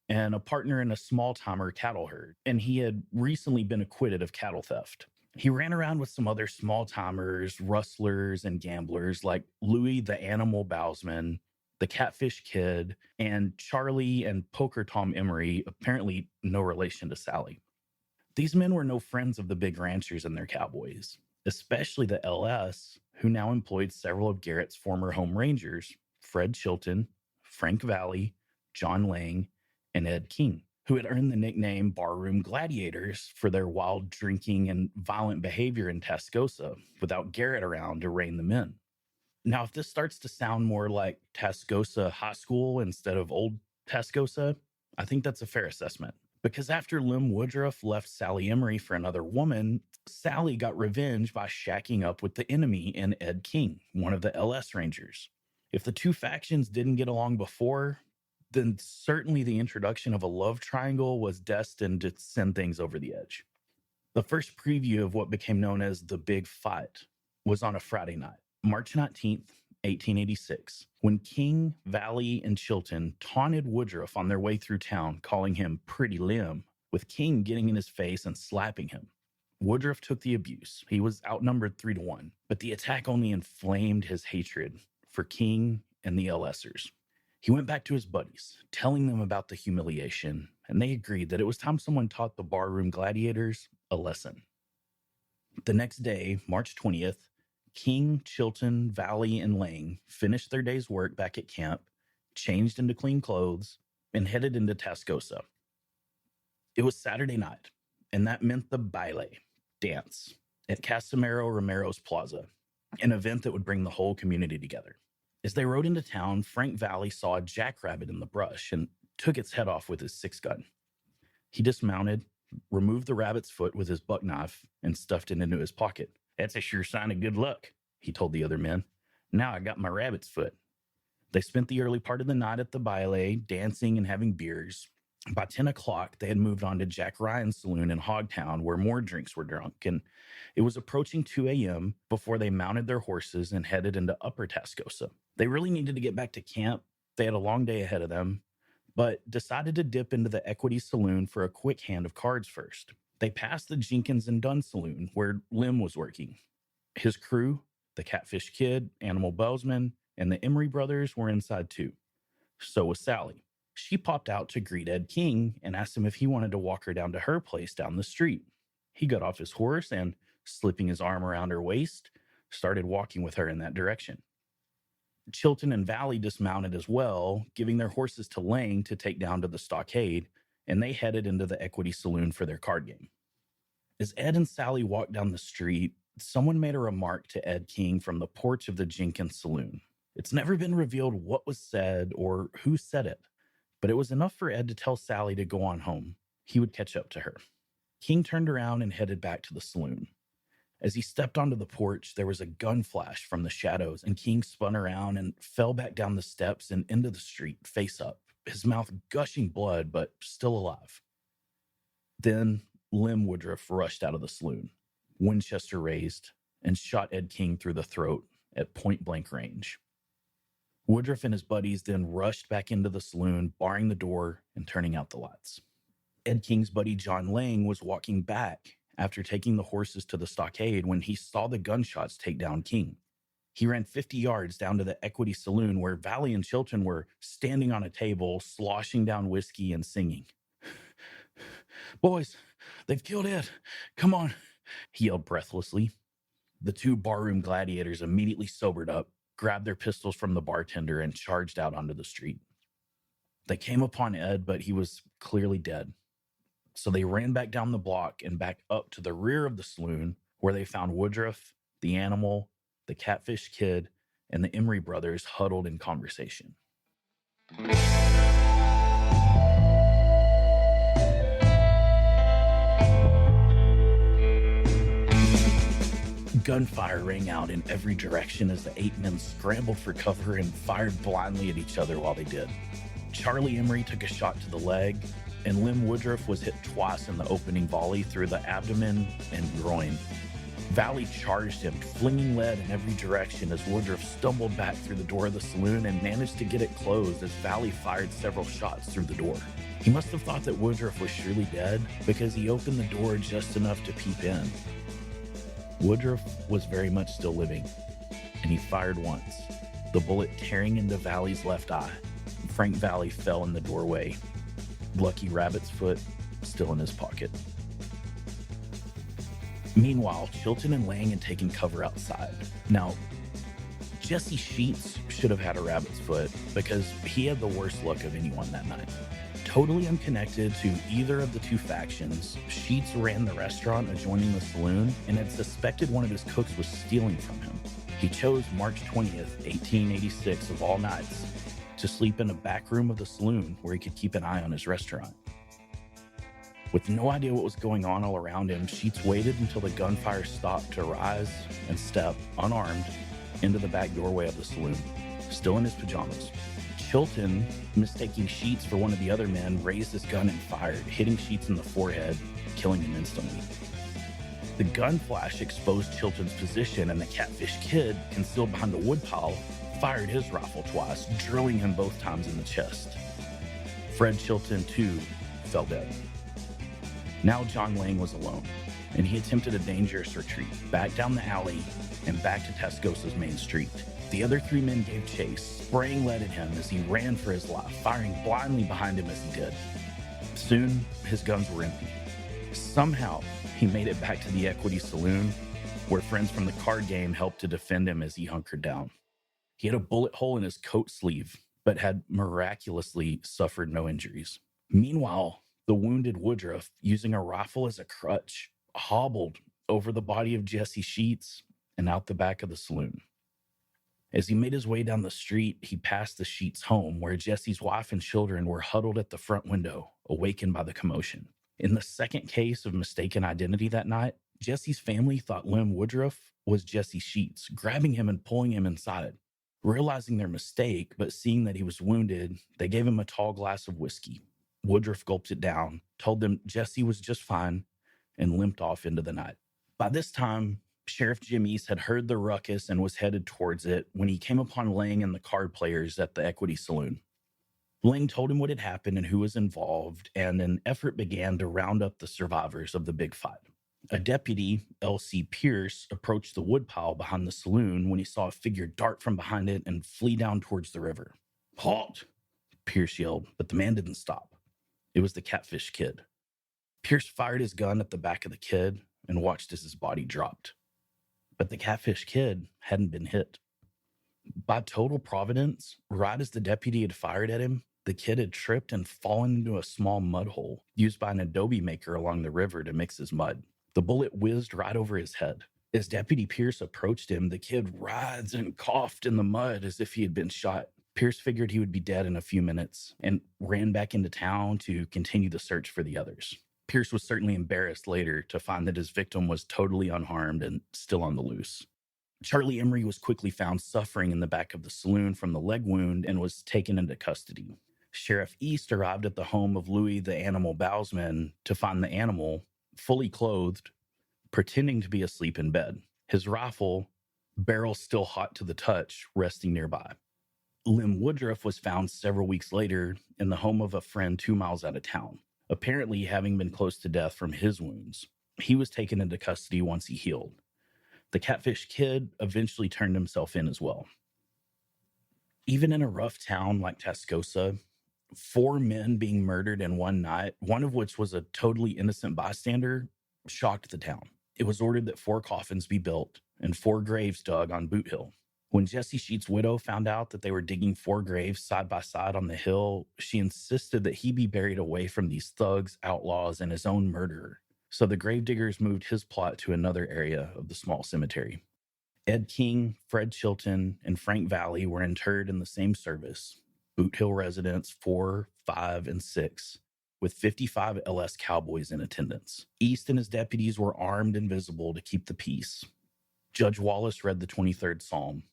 and a partner in a small-timer cattle herd, and he had recently been acquitted of cattle theft. He ran around with some other small-timers, rustlers, and gamblers like Louis the Animal Bowsman, the Catfish Kid, and Charlie and Poker Tom Emery, apparently no relation to Sally. These men were no friends of the big ranchers and their cowboys, especially the LS, who now employed several of Garrett's former home rangers, Fred Chilton, Frank Valley, John Lang, and Ed King, who had earned the nickname Barroom Gladiators for their wild drinking and violent behavior in Tascosa without Garrett around to rein them in. Now, if this starts to sound more like Tascosa High School instead of Old Tascosa, I think that's a fair assessment. Because after Lem Woodruff left Sally Emery for another woman, Sally got revenge by shacking up with the enemy in Ed King, one of the LS Rangers. If the two factions didn't get along before, then certainly the introduction of a love triangle was destined to send things over the edge. The first preview of what became known as the Big Fight was on a Friday night, March 19th, 1886, when King, Valley, and Chilton taunted Woodruff on their way through town, calling him Pretty Lem, with King getting in his face and slapping him. Woodruff took the abuse. He was outnumbered 3-1, but the attack only inflamed his hatred for King and the LSers. He went back to his buddies, telling them about the humiliation, and they agreed that it was time someone taught the barroom gladiators a lesson. The next day, March 20th, King, Chilton, Valley, and Lang finished their day's work back at camp, changed into clean clothes, and headed into Tascosa. It was Saturday night, and that meant the baile, dance at Casimiro Romero's Plaza, an event that would bring the whole community together. As they rode into town, Frank Valley saw a jackrabbit in the brush and took its head off with his 6-gun. He dismounted, removed the rabbit's foot with his buck knife, and stuffed it into his pocket. "That's a sure sign of good luck," he told the other men. "Now I got my rabbit's foot." They spent the early part of the night at the baile, dancing and having beers. By 10 o'clock, they had moved on to Jack Ryan's saloon in Hogtown, where more drinks were drunk, and it was approaching 2 a.m. before they mounted their horses and headed into Upper Tascosa. They really needed to get back to camp. They had a long day ahead of them, but decided to dip into the Equity Saloon for a quick hand of cards first. They passed the Jenkins and Dunn Saloon, where Lim was working. His crew, the Catfish Kid, Animal Bellsman, and the Emery brothers were inside too. So was Sally. She popped out to greet Ed King and asked him if he wanted to walk her down to her place down the street. He got off his horse and, slipping his arm around her waist, started walking with her in that direction. Chilton and Valley dismounted as well, giving their horses to Lang to take down to the stockade, and they headed into the Equity Saloon for their card game. As Ed and Sally walked down the street, someone made a remark to Ed King from the porch of the Jenkins Saloon. It's never been revealed what was said or who said it, but it was enough for Ed to tell Sally to go on home. He would catch up to her. King turned around and headed back to the saloon. As he stepped onto the porch, there was a gun flash from the shadows, and King spun around and fell back down the steps and into the street, face up, his mouth gushing blood, but still alive. Then Lim Woodruff rushed out of the saloon, Winchester raised, and shot Ed King through the throat at point-blank range. Woodruff and his buddies then rushed back into the saloon, barring the door and turning out the lights. Ed King's buddy John Lang was walking back after taking the horses to the stockade when he saw the gunshots take down King. He ran 50 yards down to the Equity Saloon where Valley and Chilton were standing on a table, sloshing down whiskey and singing. "Boys, they've killed Ed. Come on," he yelled breathlessly. The two barroom gladiators immediately sobered up, grabbed their pistols from the bartender, and charged out onto the street. They came upon Ed, but he was clearly dead. So they ran back down the block and back up to the rear of the saloon, where they found Woodruff, the Animal, the Catfish Kid, and the Emery brothers huddled in conversation. Gunfire rang out in every direction as the 8 men scrambled for cover and fired blindly at each other while they did. Charlie Emery took a shot to the leg, and Lim Woodruff was hit twice in the opening volley through the abdomen and groin. Valley charged him, flinging lead in every direction as Woodruff stumbled back through the door of the saloon and managed to get it closed as Valley fired several shots through the door. He must have thought that Woodruff was surely dead because he opened the door just enough to peep in. Woodruff was very much still living, and he fired once, the bullet tearing into Valley's left eye. Frank Valley fell in the doorway, Lucky Rabbit's foot still in his pocket. Meanwhile, Chilton and Lang had taken cover outside. Now, Jesse Sheets should have had a rabbit's foot because he had the worst luck of anyone that night. Totally unconnected to either of the two factions, Sheets ran the restaurant adjoining the saloon and had suspected one of his cooks was stealing from him. He chose March 20th, 1886 of all nights to sleep in a back room of the saloon where he could keep an eye on his restaurant. With no idea what was going on all around him, Sheets waited until the gunfire stopped to rise and step, unarmed, into the back doorway of the saloon, still in his pajamas. Chilton, mistaking Sheets for one of the other men, raised his gun and fired, hitting Sheets in the forehead, killing him instantly. The gun flash exposed Chilton's position, and the Catfish Kid, concealed behind a woodpile, fired his rifle twice, drilling him both times in the chest. Fred Chilton, too, fell dead. Now John Lang was alone, and he attempted a dangerous retreat, back down the alley and back to Tascosa's main street. The other 3 men gave chase, spraying lead at him as he ran for his life, firing blindly behind him as he did. Soon, his guns were empty. Somehow, he made it back to the Equity Saloon, where friends from the card game helped to defend him as he hunkered down. He had a bullet hole in his coat sleeve, but had miraculously suffered no injuries. Meanwhile, the wounded Woodruff, using a rifle as a crutch, hobbled over the body of Jesse Sheets, and out the back of the saloon. As he made his way down the street, he passed the Sheets' home, where Jesse's wife and children were huddled at the front window, awakened by the commotion. In the second case of mistaken identity that night, Jesse's family thought Lem Woodruff was Jesse Sheets, grabbing him and pulling him inside. Realizing their mistake, but seeing that he was wounded, they gave him a tall glass of whiskey. Woodruff gulped it down, told them Jesse was just fine, and limped off into the night. By this time, Sheriff Jim East had heard the ruckus and was headed towards it when he came upon Lang and the card players at the Equity Saloon. Lang told him what had happened and who was involved, and an effort began to round up the survivors of the big fight. A deputy, L.C. Pierce, approached the woodpile behind the saloon when he saw a figure dart from behind it and flee down towards the river. "Halt!" Pierce yelled, but the man didn't stop. It was the Catfish Kid. Pierce fired his gun at the back of the kid and watched as his body dropped. But the Catfish Kid hadn't been hit. By total providence, right as the deputy had fired at him, the kid had tripped and fallen into a small mud hole used by an adobe maker along the river to mix his mud. The bullet whizzed right over his head. As Deputy Pierce approached him, the kid writhed and coughed in the mud as if he had been shot. Pierce figured he would be dead in a few minutes and ran back into town to continue the search for the others. Pierce was certainly embarrassed later to find that his victim was totally unharmed and still on the loose. Charlie Emery was quickly found suffering in the back of the saloon from the leg wound and was taken into custody. Sheriff East arrived at the home of Louis the Animal Bowsman to find the animal, fully clothed, pretending to be asleep in bed. His rifle, barrel still hot to the touch, resting nearby. Lem Woodruff was found several weeks later in the home of a friend 2 miles out of town, apparently having been close to death from his wounds. He was taken into custody once he healed. The Catfish Kid eventually turned himself in as well. Even in a rough town like Tascosa, 4 men being murdered in one night, one of which was a totally innocent bystander, shocked the town. It was ordered that 4 coffins be built and 4 graves dug on Boothill. When Jesse Sheets' widow found out that they were digging 4 graves side by side on the hill, she insisted that he be buried away from these thugs, outlaws, and his own murderer. So the gravediggers moved his plot to another area of the small cemetery. Ed King, Fred Chilton, and Frank Valley were interred in the same service, Boothill residents 4, 5, and 6, with 55 LS cowboys in attendance. East and his deputies were armed and visible to keep the peace. Judge Wallace read the 23rd Psalm.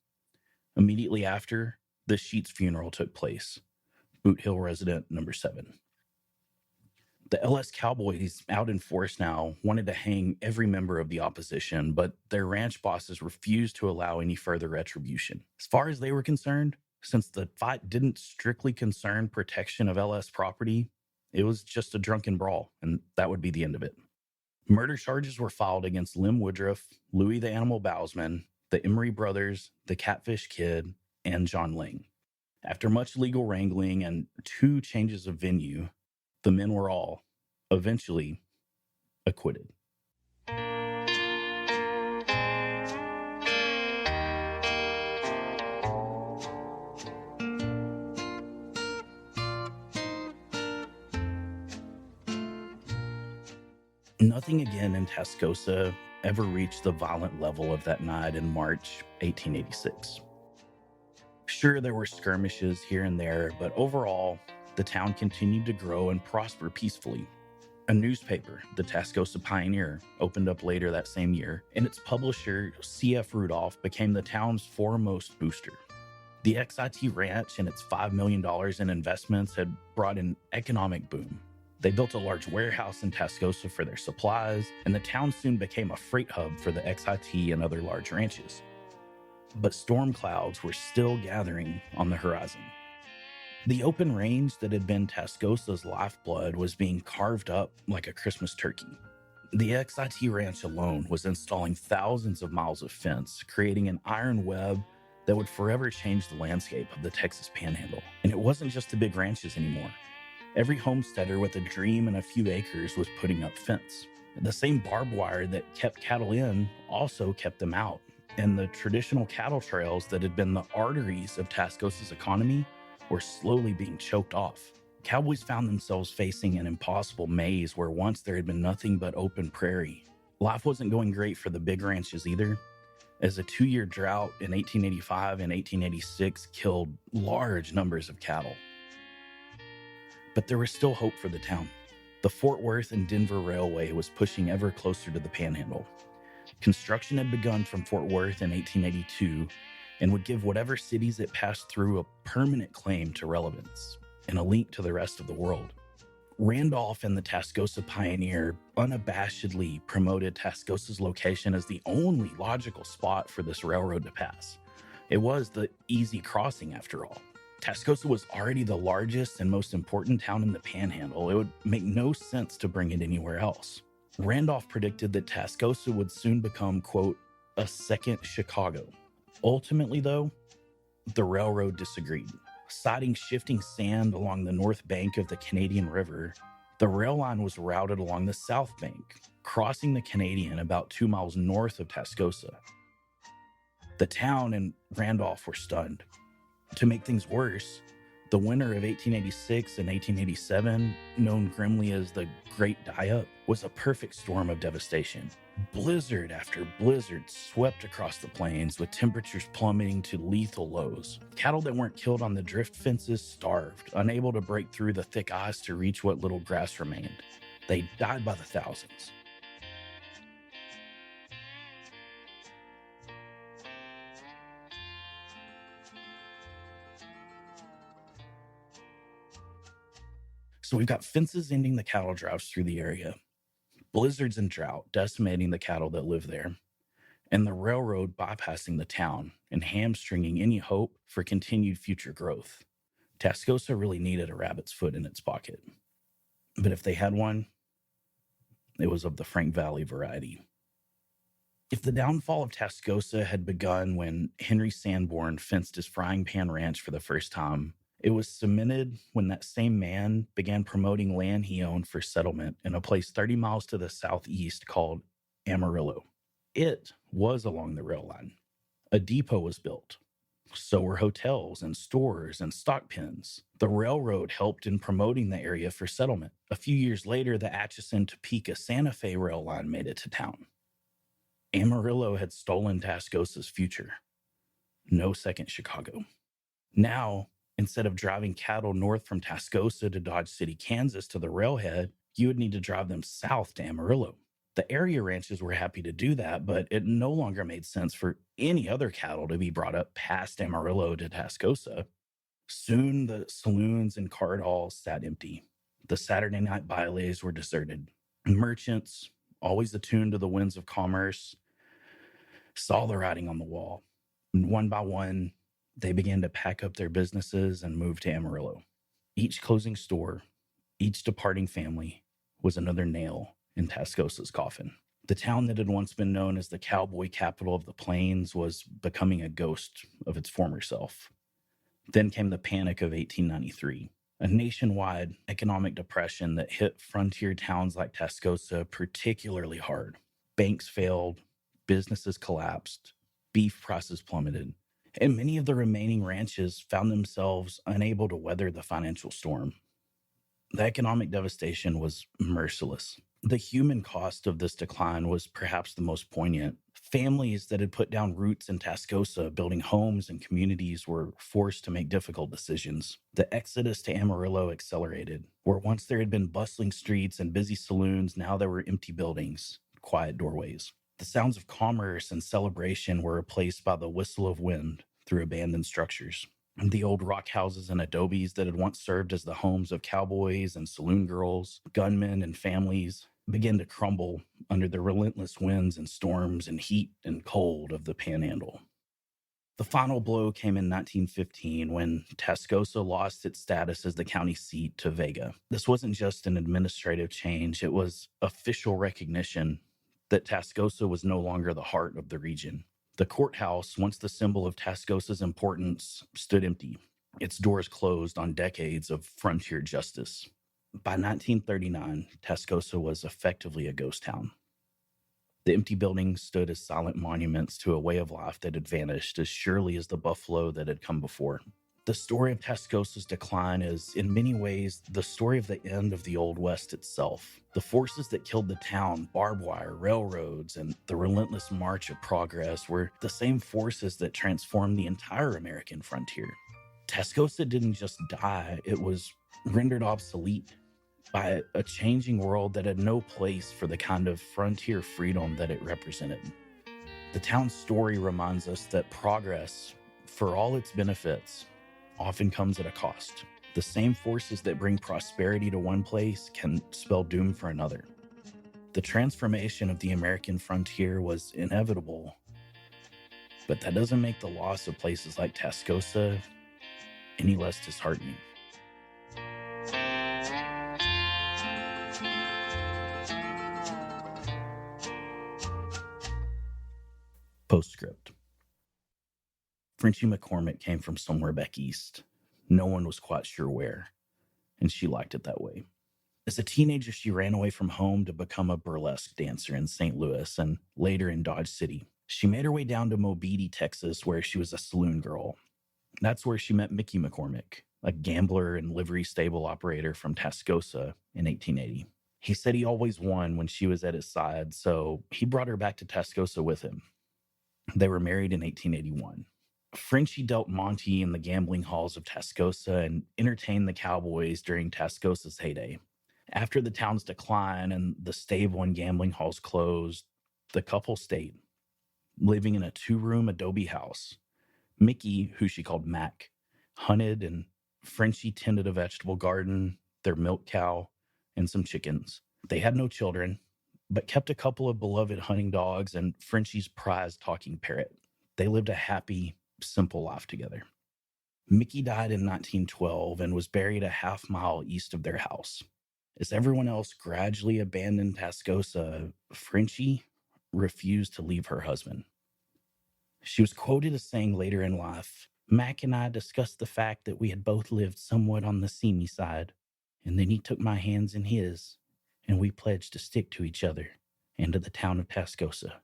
Immediately after, the Sheets funeral took place, Boothill resident number 7. The LS Cowboys, out in force now, wanted to hang every member of the opposition, but their ranch bosses refused to allow any further retribution. As far as they were concerned, since the fight didn't strictly concern protection of LS property, it was just a drunken brawl, and that would be the end of it. Murder charges were filed against Lem Woodruff, Louis the Animal Bowsman, the Emery brothers, the Catfish Kid, and John Lang. After much legal wrangling and 2 changes of venue, the men were all, eventually, acquitted. Nothing again in Tascosa ever reached the violent level of that night in March 1886. Sure, there were skirmishes here and there, but overall, the town continued to grow and prosper peacefully. A newspaper, the Tascosa Pioneer, opened up later that same year, and its publisher, C.F. Rudolph, became the town's foremost booster. The XIT Ranch and its $5 million in investments had brought an economic boom. They built a large warehouse in Tascosa for their supplies, and the town soon became a freight hub for the XIT and other large ranches. But storm clouds were still gathering on the horizon. The open range that had been Tascosa's lifeblood was being carved up like a Christmas turkey. The XIT Ranch alone was installing thousands of miles of fence, creating an iron web that would forever change the landscape of the Texas Panhandle. And it wasn't just the big ranches anymore. Every homesteader with a dream and a few acres was putting up fence. The same barbed wire that kept cattle in also kept them out. And the traditional cattle trails that had been the arteries of Tascosa's economy were slowly being choked off. Cowboys found themselves facing an impossible maze where once there had been nothing but open prairie, Life wasn't going great for the big ranches either, as a 2-year drought in 1885 and 1886 killed large numbers of cattle. But there was still hope for the town. The Fort Worth and Denver Railway was pushing ever closer to the Panhandle. Construction had begun from Fort Worth in 1882 and would give whatever cities it passed through a permanent claim to relevance and a link to the rest of the world. Randolph and the Tascosa Pioneer unabashedly promoted Tascosa's location as the only logical spot for this railroad to pass. It was the easy crossing, after all. Tascosa was already the largest and most important town in the Panhandle. It would make no sense to bring it anywhere else. Randolph predicted that Tascosa would soon become, quote, a second Chicago. Ultimately, though, the railroad disagreed. Citing shifting sand along the north bank of the Canadian River, the rail line was routed along the south bank, crossing the Canadian about 2 miles north of Tascosa. The town and Randolph were stunned. To make things worse, the winter of 1886 and 1887, known grimly as the Great Die-Up, was a perfect storm of devastation. Blizzard after blizzard swept across the plains, with temperatures plummeting to lethal lows. Cattle that weren't killed on the drift fences starved, unable to break through the thick ice to reach what little grass remained. They died by the thousands. So we've got fences ending the cattle drives through the area, blizzards and drought decimating the cattle that live there, and the railroad bypassing the town and hamstringing any hope for continued future growth. Tascosa really needed a rabbit's foot in its pocket. But if they had one, it was of the Frank Valley variety. If the downfall of Tascosa had begun when Henry Sanborn fenced his frying pan ranch for the first time, it was cemented when that same man began promoting land he owned for settlement in a place 30 miles to the southeast called Amarillo. It was along the rail line. A depot was built. So were hotels and stores and stock pens. The railroad helped in promoting the area for settlement. A few years later, the Atchison-Topeka-Santa Fe rail line made it to town. Amarillo had stolen Tascosa's future. No second Chicago. Now, instead of driving cattle north from Tascosa to Dodge City, Kansas to the railhead, you would need to drive them south to Amarillo. The area ranches were happy to do that, but it no longer made sense for any other cattle to be brought up past Amarillo to Tascosa. Soon, the saloons and card halls sat empty. The Saturday night bailes were deserted. Merchants, always attuned to the winds of commerce, saw the writing on the wall. And one by one, they began to pack up their businesses and move to Amarillo. Each closing store, each departing family was another nail in Tascosa's coffin. The town that had once been known as the cowboy capital of the plains was becoming a ghost of its former self. Then came the Panic of 1893, a nationwide economic depression that hit frontier towns like Tascosa particularly hard. Banks failed, businesses collapsed, beef prices plummeted, and many of the remaining ranches found themselves unable to weather the financial storm. The economic devastation was merciless. The human cost of this decline was perhaps the most poignant. Families that had put down roots in Tascosa, building homes and communities, were forced to make difficult decisions. The exodus to Amarillo accelerated. Where once there had been bustling streets and busy saloons, now there were empty buildings, quiet doorways. The sounds of commerce and celebration were replaced by the whistle of wind through abandoned structures. The old rock houses and adobes that had once served as the homes of cowboys and saloon girls, gunmen and families began to crumble under the relentless winds and storms and heat and cold of the Panhandle. The final blow came in 1915 when Tascosa lost its status as the county seat to Vega. This wasn't just an administrative change, it was official recognition that Tascosa was no longer the heart of the region. The courthouse, once the symbol of Tascosa's importance, stood empty, its doors closed on decades of frontier justice. By 1939, Tascosa was effectively a ghost town. The empty buildings stood as silent monuments to a way of life that had vanished as surely as the buffalo that had come before. The story of Tascosa's decline is, in many ways, the story of the end of the Old West itself. The forces that killed the town, barbed wire, railroads, and the relentless march of progress, were the same forces that transformed the entire American frontier. Tascosa didn't just die, it was rendered obsolete by a changing world that had no place for the kind of frontier freedom that it represented. The town's story reminds us that progress, for all its benefits, often comes at a cost. The same forces that bring prosperity to one place can spell doom for another. The transformation of the American frontier was inevitable, but that doesn't make the loss of places like Tascosa any less disheartening. Postscript. Frenchie McCormick came from somewhere back east. No one was quite sure where, and she liked it that way. As a teenager, she ran away from home to become a burlesque dancer in St. Louis and later in Dodge City. She made her way down to Mobeetie, Texas, where she was a saloon girl. That's where she met Mickey McCormick, a gambler and livery stable operator from Tascosa in 1880. He said he always won when she was at his side, so he brought her back to Tascosa with him. They were married in 1881. Frenchie dealt Monte in the gambling halls of Tascosa and entertained the cowboys during Tascosa's heyday. After the town's decline and the stable and gambling halls closed, the couple stayed, living in a 2-room adobe house. Mickey, who she called Mac, hunted, and Frenchie tended a vegetable garden, their milk cow, and some chickens. They had no children, but kept a couple of beloved hunting dogs and Frenchie's prized talking parrot. They lived a happy, simple life together. Mickey died in 1912 and was buried a half-mile east of their house. As everyone else gradually abandoned Tascosa, Frenchie refused to leave her husband. She was quoted as saying later in life, "Mac and I discussed the fact that we had both lived somewhat on the seamy side, and then he took my hands in his, and we pledged to stick to each other and to the town of Tascosa,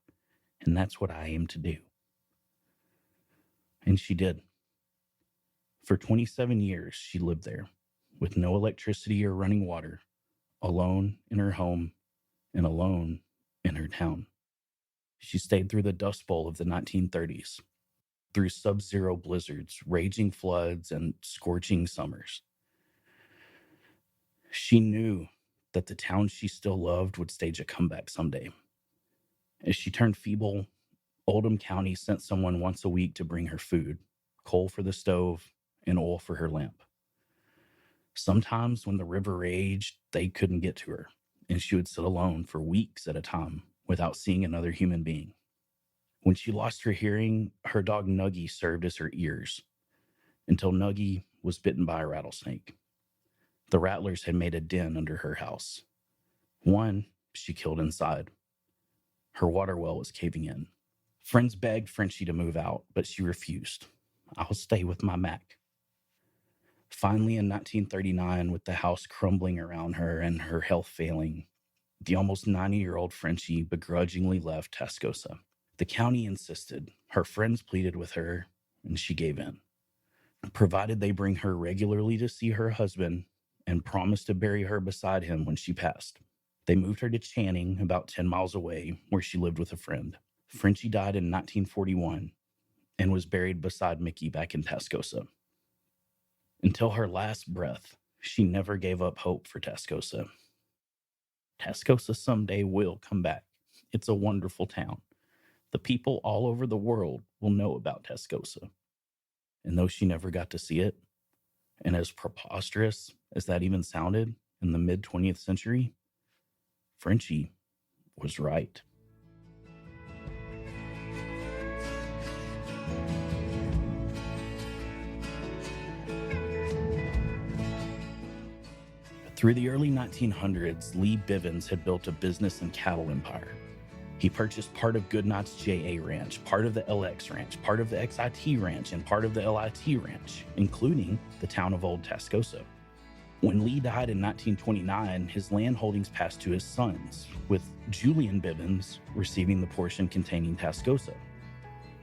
and that's what I aim to do." And she did. For 27 years, she lived there, with no electricity or running water, alone in her home and alone in her town. She stayed through the Dust Bowl of the 1930s, through sub-zero blizzards, raging floods, and scorching summers. She knew that the town she still loved would stage a comeback someday. As she turned feeble, Oldham County sent someone once a week to bring her food, coal for the stove, and oil for her lamp. Sometimes when the river raged, they couldn't get to her, and she would sit alone for weeks at a time without seeing another human being. When she lost her hearing, her dog Nuggy served as her ears, until Nuggy was bitten by a rattlesnake. The rattlers had made a den under her house. One she killed inside. Her water well was caving in. Friends begged Frenchie to move out, but she refused. "I'll stay with my Mac." Finally, in 1939, with the house crumbling around her and her health failing, the almost 90-year-old Frenchie begrudgingly left Tascosa. The county insisted. Her friends pleaded with her, and she gave in. Provided they bring her regularly to see her husband and promised to bury her beside him when she passed. They moved her to Channing, about 10 miles away, where she lived with a friend. Frenchie died in 1941 and was buried beside Mickey back in Tascosa. Until her last breath, she never gave up hope for Tascosa. Tascosa someday will come back. It's a wonderful town. The people all over the world will know about Tascosa. And though she never got to see it, and as preposterous as that even sounded in the mid-20th century, Frenchie was right. Through the early 1900s, Lee Bivens had built a business and cattle empire. He purchased part of Goodnight's JA Ranch, part of the LX Ranch, part of the XIT Ranch, and part of the LIT Ranch, including the town of Old Tascosa. When Lee died in 1929, his land holdings passed to his sons, with Julian Bivens receiving the portion containing Tascosa.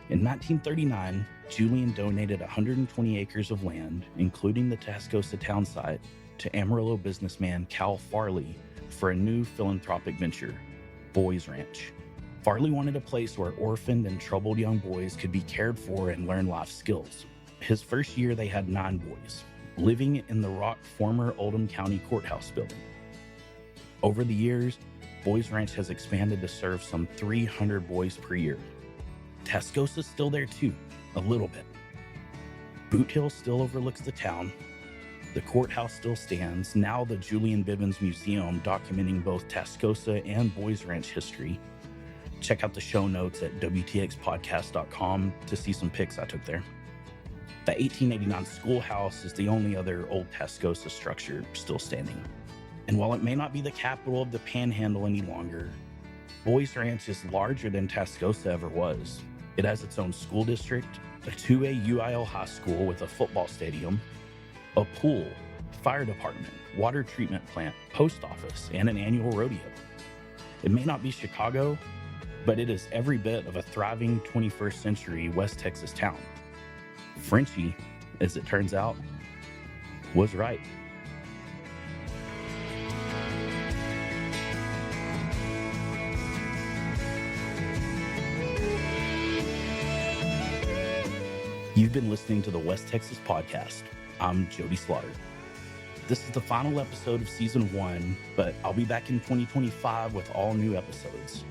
In 1939, Julian donated 120 acres of land, including the Tascosa town site, to Amarillo businessman Cal Farley for a new philanthropic venture, Boys Ranch. Farley wanted a place where orphaned and troubled young boys could be cared for and learn life skills. His first year, they had 9 boys, living in the former Oldham County Courthouse building. Over the years, Boys Ranch has expanded to serve some 300 boys per year. Tascosa's still there too, a little bit. Boothill still overlooks the town. The courthouse still stands, now the Julian Bivens Museum documenting both Tascosa and Boys Ranch history. Check out the show notes at wtxpodcast.com to see some pics I took there. The 1889 schoolhouse is the only other old Tascosa structure still standing. And while it may not be the capital of the Panhandle any longer, Boys Ranch is larger than Tascosa ever was. It has its own school district, a 2A UIL high school with a football stadium, a pool, fire department, water treatment plant, post office, and an annual rodeo. It may not be Chicago, but it is every bit of a thriving 21st century West Texas town. Frenchie, as it turns out, was right. You've been listening to the West Texas Podcast. I'm Jody Slaughter. This is the final episode of season 1, but I'll be back in 2025 with all new episodes.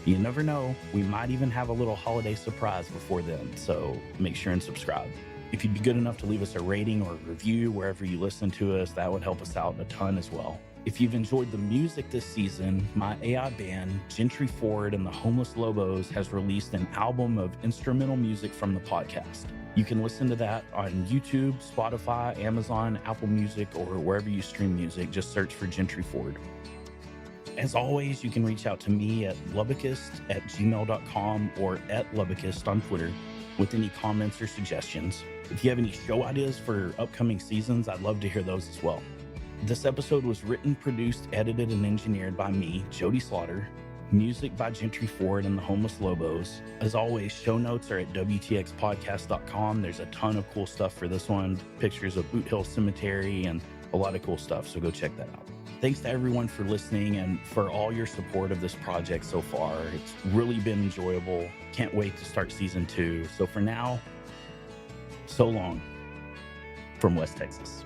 You never know, we might even have a little holiday surprise before then, so make sure and subscribe. If you'd be good enough to leave us a rating or a review wherever you listen to us, that would help us out a ton as well. If you've enjoyed the music this season, my AI band, Gentry Ford and the Homeless Lobos, has released an album of instrumental music from the podcast. You can listen to that on YouTube, Spotify, Amazon, Apple Music, or wherever you stream music. Just search for Gentry Ford. As always, you can reach out to me at lubbicist@gmail.com or at lubbicist on Twitter with any comments or suggestions. If you have any show ideas for upcoming seasons, I'd love to hear those as well. This episode was written, produced, edited, and engineered by me, Jody Slaughter. Music by Gentry Ford and the Homeless Lobos. As always, show notes are at wtxpodcast.com. There's a ton of cool stuff for this one. Pictures of Boothill Cemetery and a lot of cool stuff, so go check that out. Thanks to everyone for listening and for all your support of this project so far. It's really been enjoyable. Can't wait to start season 2. So for now, so long from West Texas.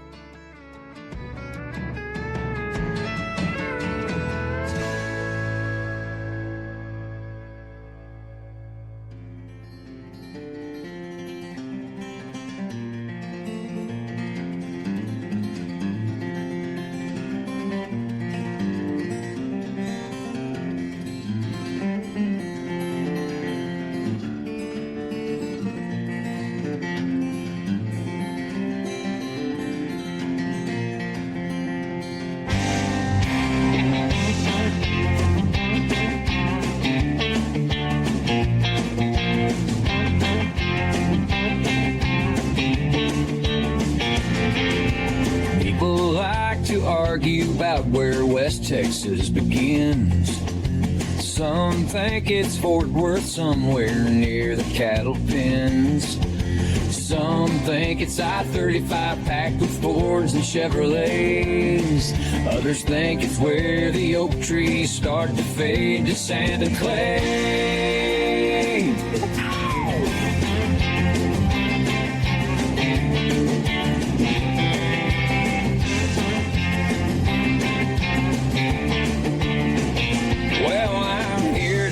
Argue about where West Texas begins. Some think it's Fort Worth, somewhere near the cattle pens. Some think it's I-35 packed with Fords and Chevrolets. Others think it's where the oak trees start to fade to sand and clay.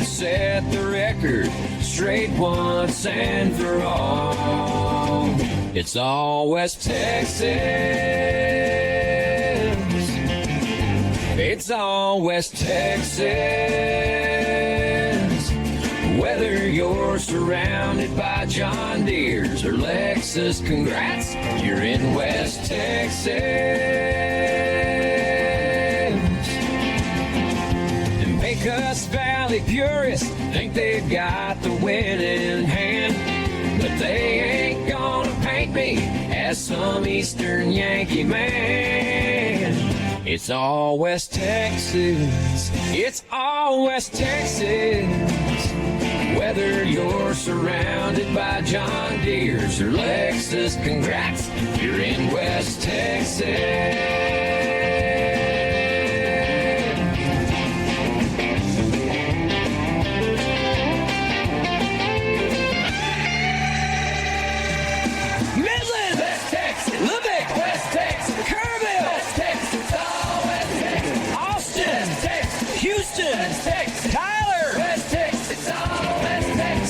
Set the record straight once and for all. It's all West Texas. It's all West Texas. Whether you're surrounded by John Deere's or Lexus, congrats, you're in West Texas. Pecos Valley purists think they've got the winning hand, but they ain't gonna paint me as some Eastern Yankee man. It's all West Texas. It's all West Texas. Whether you're surrounded by John Deere's or Lexus, congrats, you're in West Texas.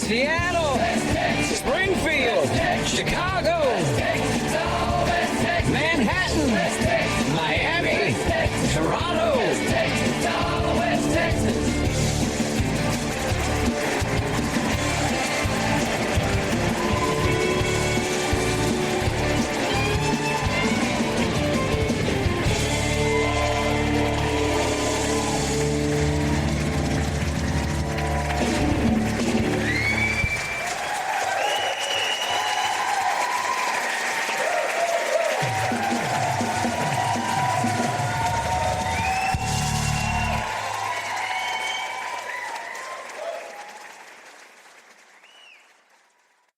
Seattle, Springfield, Chicago, Manhattan,